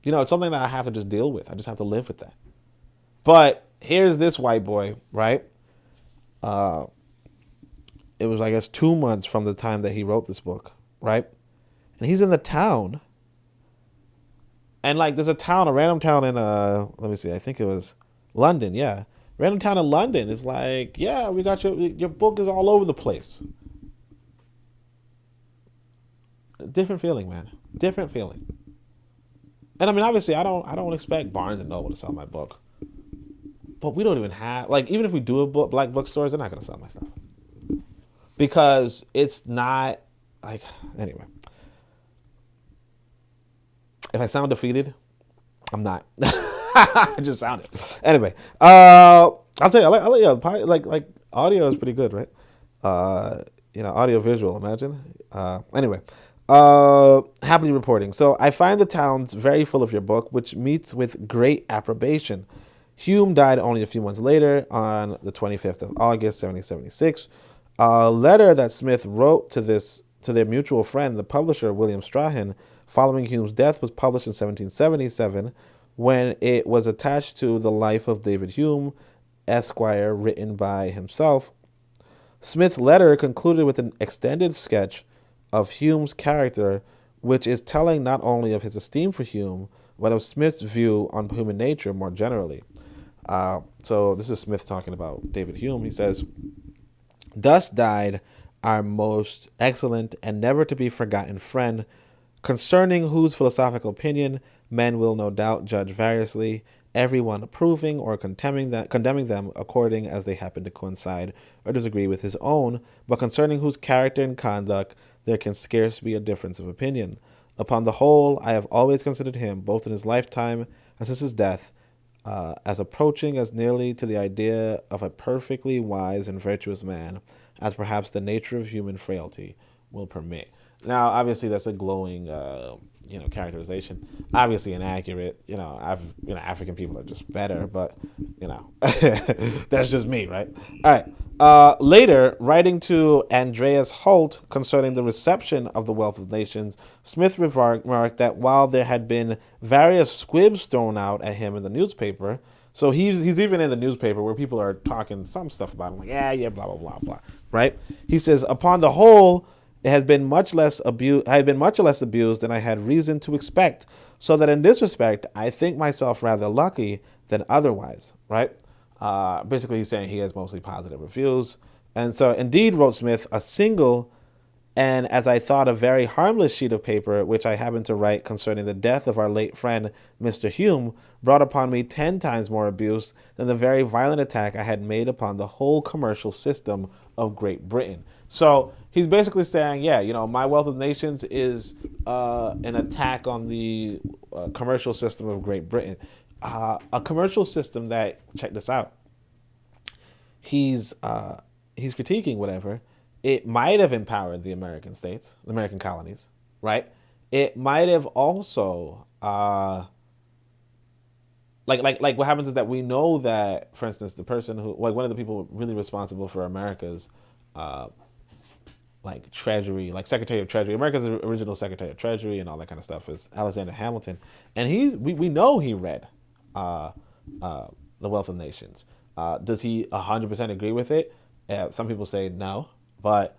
it's something that I have to just deal with. I just have to live with that. But here's this white boy, right? It was, I guess, 2 months from the time that he wrote this book, right? And he's in the town. And, there's a random town in, let me see, I think it was London, yeah. Random town in London is like, yeah, we got your book is all over the place. Different feeling, man. Different feeling. And I mean, obviously, I don't expect Barnes & Noble to sell my book. But we don't even have, even if we do have black bookstores, they're not going to sell my stuff. Because it's not, anyway. If I sound defeated, I'm not. I just sounded. Anyway, I'll tell you, audio is pretty good, right? Audio visual, imagine. Anyway. Happily reporting. So I find the towns very full of your book, which meets with great approbation. Hume died only a few months later on the 25th of August, 1776. A letter that Smith wrote to their mutual friend, the publisher William Strahan, following Hume's death was published in 1777 when it was attached to the Life of David Hume, Esquire, written by himself. Smith's letter concluded with an extended sketch of Hume's character, which is telling not only of his esteem for Hume, but of Smith's view on human nature more generally. So this is Smith talking about David Hume. He says, "Thus died our most excellent and never to be forgotten friend, concerning whose philosophical opinion men will no doubt judge variously, everyone approving or condemning them according as they happen to coincide or disagree with his own, but concerning whose character and conduct there can scarce be a difference of opinion. Upon the whole, I have always considered him, both in his lifetime and since his death, as approaching as nearly to the idea of a perfectly wise and virtuous man as perhaps the nature of human frailty will permit. Now, obviously, that's a glowing, characterization. Obviously inaccurate. African people are just better, but that's just me, right? All right. Later, writing to Andreas Holt concerning the reception of the Wealth of Nations, Smith remarked that while there had been various squibs thrown out at him in the newspaper, so he's even in the newspaper where people are talking some stuff about him, like, yeah, blah, blah, blah, blah, right? He says, upon the whole, it has been much less abused. I have been much less abused than I had reason to expect, so that in this respect, I think myself rather lucky than otherwise, right? Basically, he's saying he has mostly positive reviews. And so, indeed, wrote Smith, a single, and as I thought, a very harmless sheet of paper, which I happened to write concerning the death of our late friend, Mr. Hume, brought upon me 10 times more abuse than the very violent attack I had made upon the whole commercial system of Great Britain. So he's basically saying, my Wealth of Nations is an attack on the commercial system of Great Britain. A commercial system that, check this out, he's critiquing whatever. It might have empowered the American states, the American colonies, right? It might have also, like what happens is that we know that, for instance, the person who, like one of the people really responsible for America's, Treasury, like Secretary of Treasury, America's original Secretary of Treasury and all that kind of stuff is Alexander Hamilton. And we know he read The Wealth of Nations. Does he 100% agree with it? Some people say no. But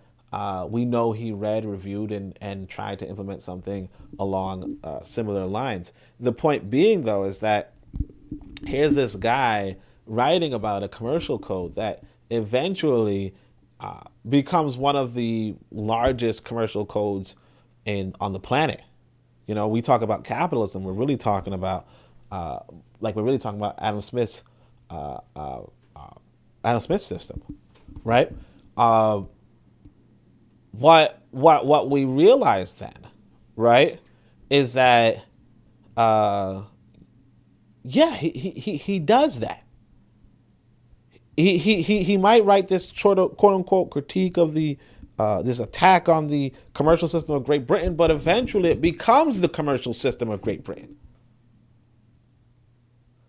we know he read, reviewed, and tried to implement something along similar lines. The point being, though, is that here's this guy writing about a commercial code that eventually becomes one of the largest commercial codes on the planet. We talk about capitalism. We're really talking about Adam Smith's system, right? What we realize then, right, is that he does that. He might write this sort of quote unquote critique of the this attack on the commercial system of Great Britain, but eventually it becomes the commercial system of Great Britain.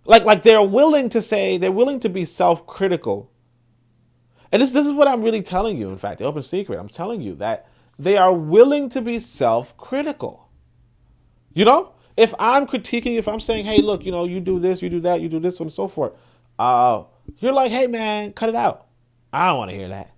Like they're willing to be self-critical. And this is what I'm really telling you, in fact, the open secret. I'm telling you that they are willing to be self-critical. If I'm critiquing, if I'm saying, hey, look, you do this, you do that, you do this, and so forth. You're like, hey, man, cut it out. I don't want to hear that.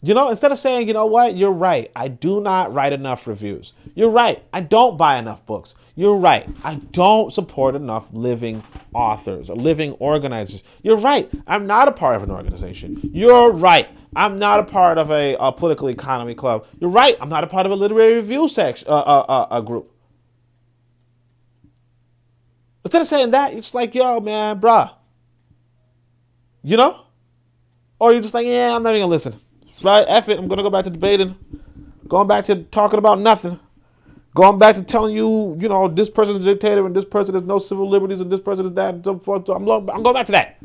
Instead of saying, you know what, you're right. I do not write enough reviews. You're right. I don't buy enough books. You're right. I don't support enough living authors or living organizers. You're right. I'm not a part of an organization. You're right. I'm not a part of a political economy club. You're right. I'm not a part of a literary review section, a group. Instead of saying that, you're just like, yo, man, bruh. Or you're just like, yeah, I'm not even gonna listen. Right? F it. I'm gonna go back to debating. Going back to talking about nothing. Going back to telling you, this person's a dictator and this person has no civil liberties and this person is that and so forth. So I'm going back to that.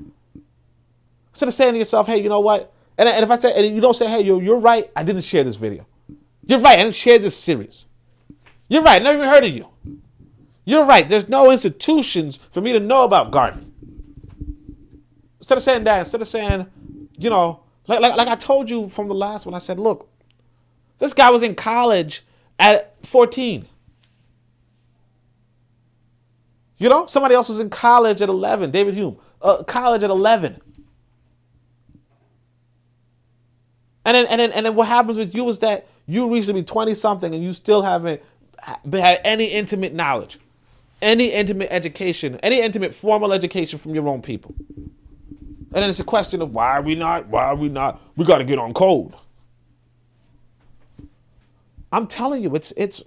Instead of saying to yourself, hey, you know what? And if I say, and you don't say, hey, you're right. I didn't share this video. You're right. I didn't share this series. You're right. I never even heard of you. You're right. There's no institutions for me to know about Garvey. Instead of saying that, instead of saying, like I told you from the last one, I said, look, this guy was in college at 14. Somebody else was in college at 11. David Hume, college at 11. And then what happens with you is that you reach to be 20 something and you still haven't had any intimate knowledge, any intimate education, any intimate formal education from your own people. And then it's a question of why are we not? We got to get on code. I'm telling you, it's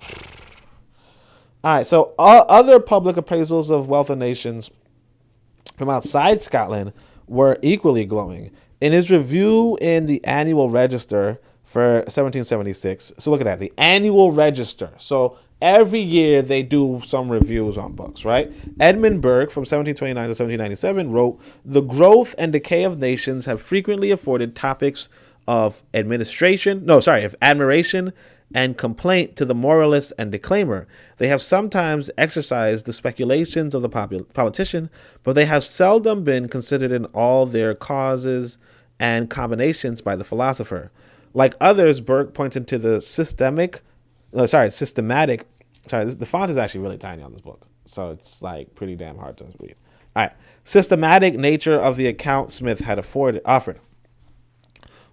all right. So other public appraisals of wealth of nations from outside Scotland were equally glowing. In his review in the Annual Register for 1776, so look at that, the Annual Register. So every year they do some reviews on books, right? Edmund Burke from 1729 to 1797 wrote, "The growth and decay of nations have frequently afforded topics of admiration and complaint to the moralist and declaimer. They have sometimes exercised the speculations of the politician, but they have seldom been considered in all their causes and combinations by the philosopher." Like others, Burke pointed to the systematic. The font is actually really tiny on this book, so it's like pretty damn hard to read. All right, systematic nature of the account Smith had offered.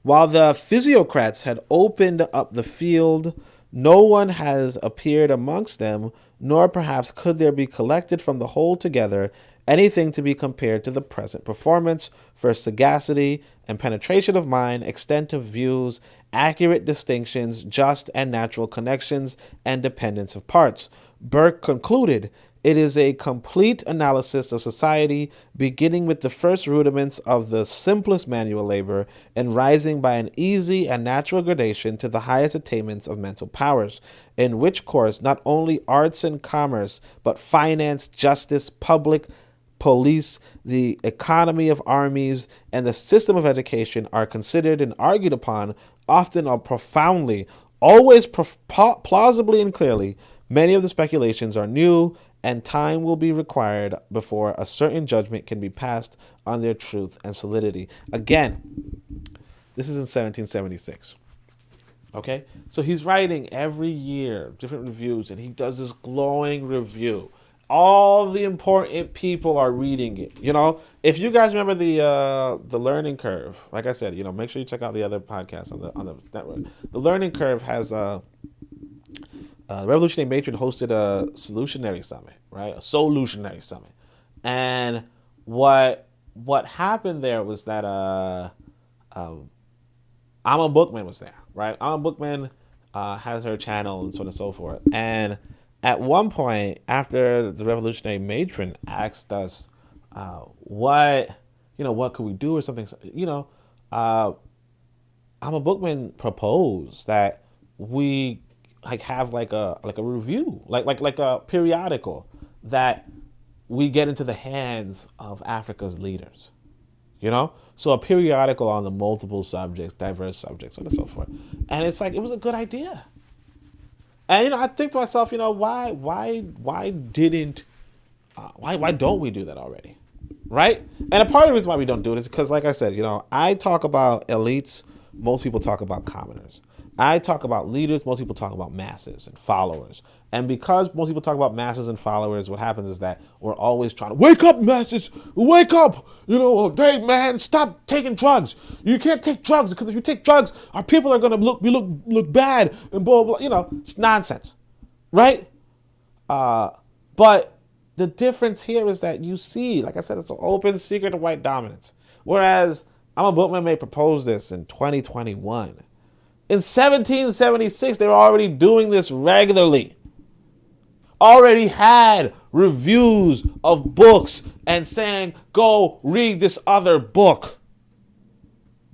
While the physiocrats had opened up the field, no one has appeared amongst them, nor perhaps could there be collected from the whole together anything to be compared to the present performance for sagacity and penetration of mind, extent of views, accurate distinctions, just and natural connections, and dependence of parts. Burke concluded, "It is a complete analysis of society, beginning with the first rudiments of the simplest manual labor, and rising by an easy and natural gradation to the highest attainments of mental powers, in which course not only arts and commerce, but finance, justice, public police, the economy of armies, and the system of education are considered and argued upon, often or profoundly, always plausibly and clearly. Many of the speculations are new, and time will be required before a certain judgment can be passed on their truth and solidity." Again, this is in 1776. Okay? So he's writing every year different reviews, and he does this glowing review. All the important people are reading it. You know, if you guys remember the learning curve, like I said, you know, make sure you check out the other podcasts on the network. The learning curve has the Revolutionary Matron hosted a solutionary summit, right? A solutionary summit. And what happened there was that Amma Bookman was there, right? Amma Bookman has her channel and so on and so forth. And at one point, after the Revolutionary Matron asked us, what could we do or something, Amma Bookman proposed that we have like a review, like a periodical that we get into the hands of Africa's leaders, so a periodical on the multiple subjects, diverse subjects, so on and so forth. And it's like, it was a good idea. And I think to myself, why don't we do that already, right? And a part of the reason why we don't do it is because, like I said, I talk about elites, most people talk about commoners. I talk about leaders, most people talk about masses and followers. And because most people talk about masses and followers, what happens is that we're always trying to wake up, masses, wake up. Hey man, stop taking drugs. You can't take drugs because if you take drugs, our people are gonna look bad and blah blah. It's nonsense, right? But the difference here is that you see, like I said, it's an open secret of white dominance. Whereas Amma Bookman may propose this in 2021. In 1776, they were already doing this regularly. Already had reviews of books and saying, go read this other book.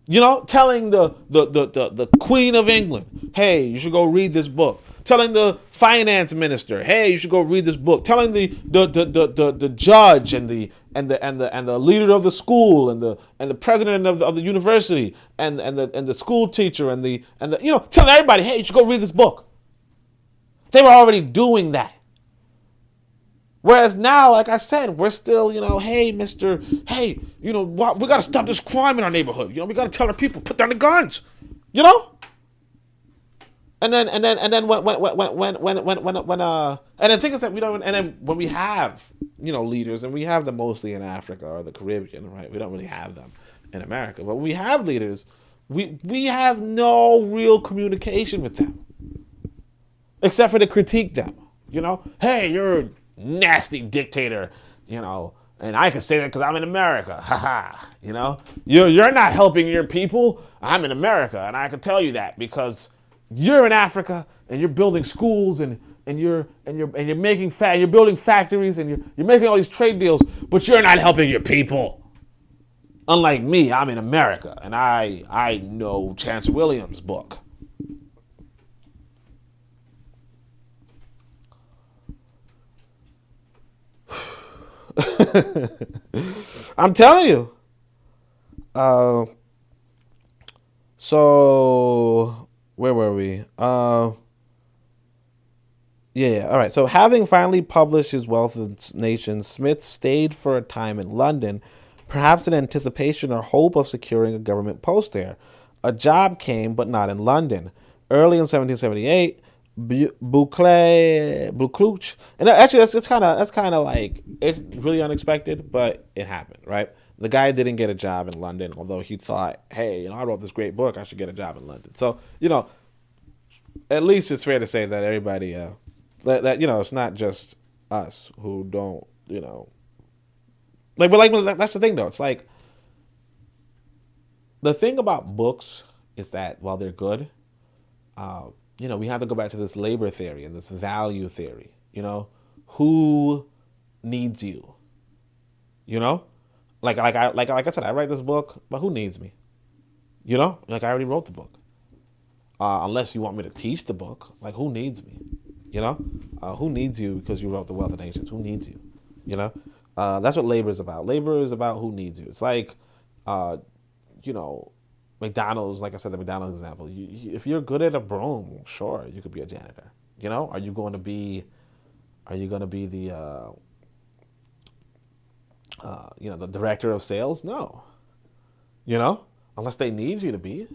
Telling the Queen of England, hey, you should go read this book. Telling the finance minister, hey, you should go read this book. Telling the judge and the leader of the school and the president of the university and the school teacher and the telling everybody, hey, you should go read this book. They were already doing that. Whereas now, like I said, we're still, hey, we got to stop this crime in our neighborhood. We got to tell our people, put down the guns, And then when the thing is that we don't, and then when we have, leaders, and we have them mostly in Africa or the Caribbean, right? We don't really have them in America, but when we have leaders, we have no real communication with them, except for to critique them, hey, you're a nasty dictator, and I can say that because I'm in America, haha, you're not helping your people. I'm in America, and I can tell you that because You're in Africa and you're building schools and you're making you're building factories and you're making all these trade deals, but you're not helping your people. Unlike me, I'm in America and I know Chance Williams' book. I'm telling you. So where were we? Yeah, all right. So having finally published his Wealth of Nations, Smith stayed for a time in London, perhaps in anticipation or hope of securing a government post there. A job came, but not in London. Early in 1778, Buccleuch, and actually that's kind of like, it's really unexpected, but it happened, right? The guy didn't get a job in London, although he thought, hey, I wrote this great book, I should get a job in London. So, at least it's fair to say that everybody, that it's not just us who don't, but that's the thing though. It's like, the thing about books is that while they're good, we have to go back to this labor theory and this value theory. Who needs you? Like I said, I write this book, but who needs me? Like I already wrote the book. Unless you want me to teach the book, like who needs me? Who needs you because you wrote The Wealth of Nations? Who needs you? That's what labor is about. Labor is about who needs you. It's like, McDonald's, like I said, the McDonald's example. If you're good at a broom, sure, you could be a janitor. Are you going to be the the director of sales? No. Unless they need you to be.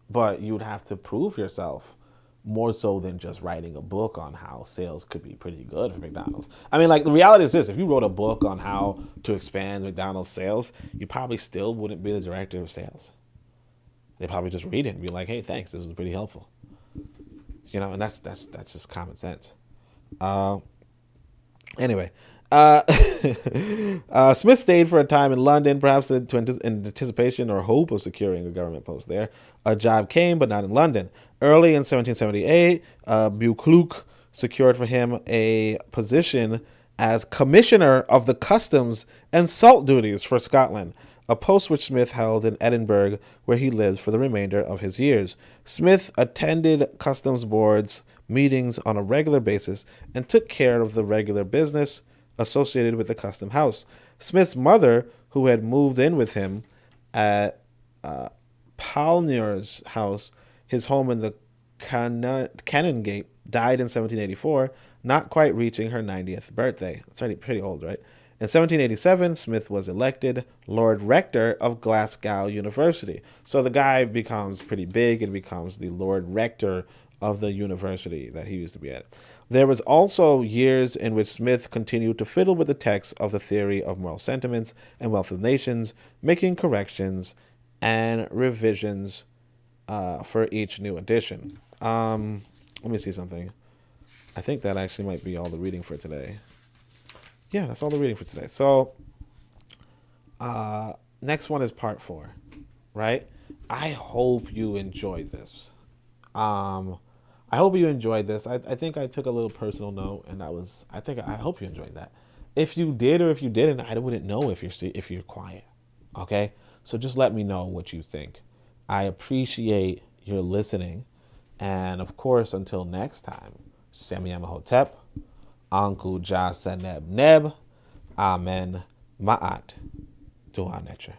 But you would have to prove yourself more so than just writing a book on how sales could be pretty good for McDonald's. I mean, like, the reality is this: if you wrote a book on how to expand McDonald's sales, you probably still wouldn't be the director of sales. They probably just read it and be like, hey, thanks, this was pretty helpful. And that's just common sense. Anyway, Smith stayed for a time in London, perhaps in anticipation or hope of securing a government post there. A job came, but not in London. Early in 1778, Buccleuch secured for him a position as Commissioner of the Customs and Salt Duties for Scotland, a post which Smith held in Edinburgh, where he lived for the remainder of his years. Smith attended customs boards meetings on a regular basis and took care of the regular business associated with the custom house. Smith's mother, who had moved in with him at Palmer's house, his home in the Canongate, died in 1784, not quite reaching her 90th birthday. It's already pretty old, right? In 1787, Smith was elected Lord Rector of Glasgow University. So the guy becomes pretty big and becomes the Lord Rector of the university that he used to be at. There was also years in which Smith continued to fiddle with the text of the theory of moral sentiments and Wealth of Nations, making corrections and revisions for each new edition. Let me see something. I think that actually might be all the reading for today. Yeah, that's all the reading for today. So, next one is part 4, right? I hope you enjoyed this. I hope you enjoyed this. I think I took a little personal note, and I hope you enjoyed that. If you did or if you didn't, I wouldn't know if you're quiet. Okay? So just let me know what you think. I appreciate your listening. And of course, until next time, Semyama Hotep, Anku Ja Seneb Neb, Amen Ma'at, Dua Netre.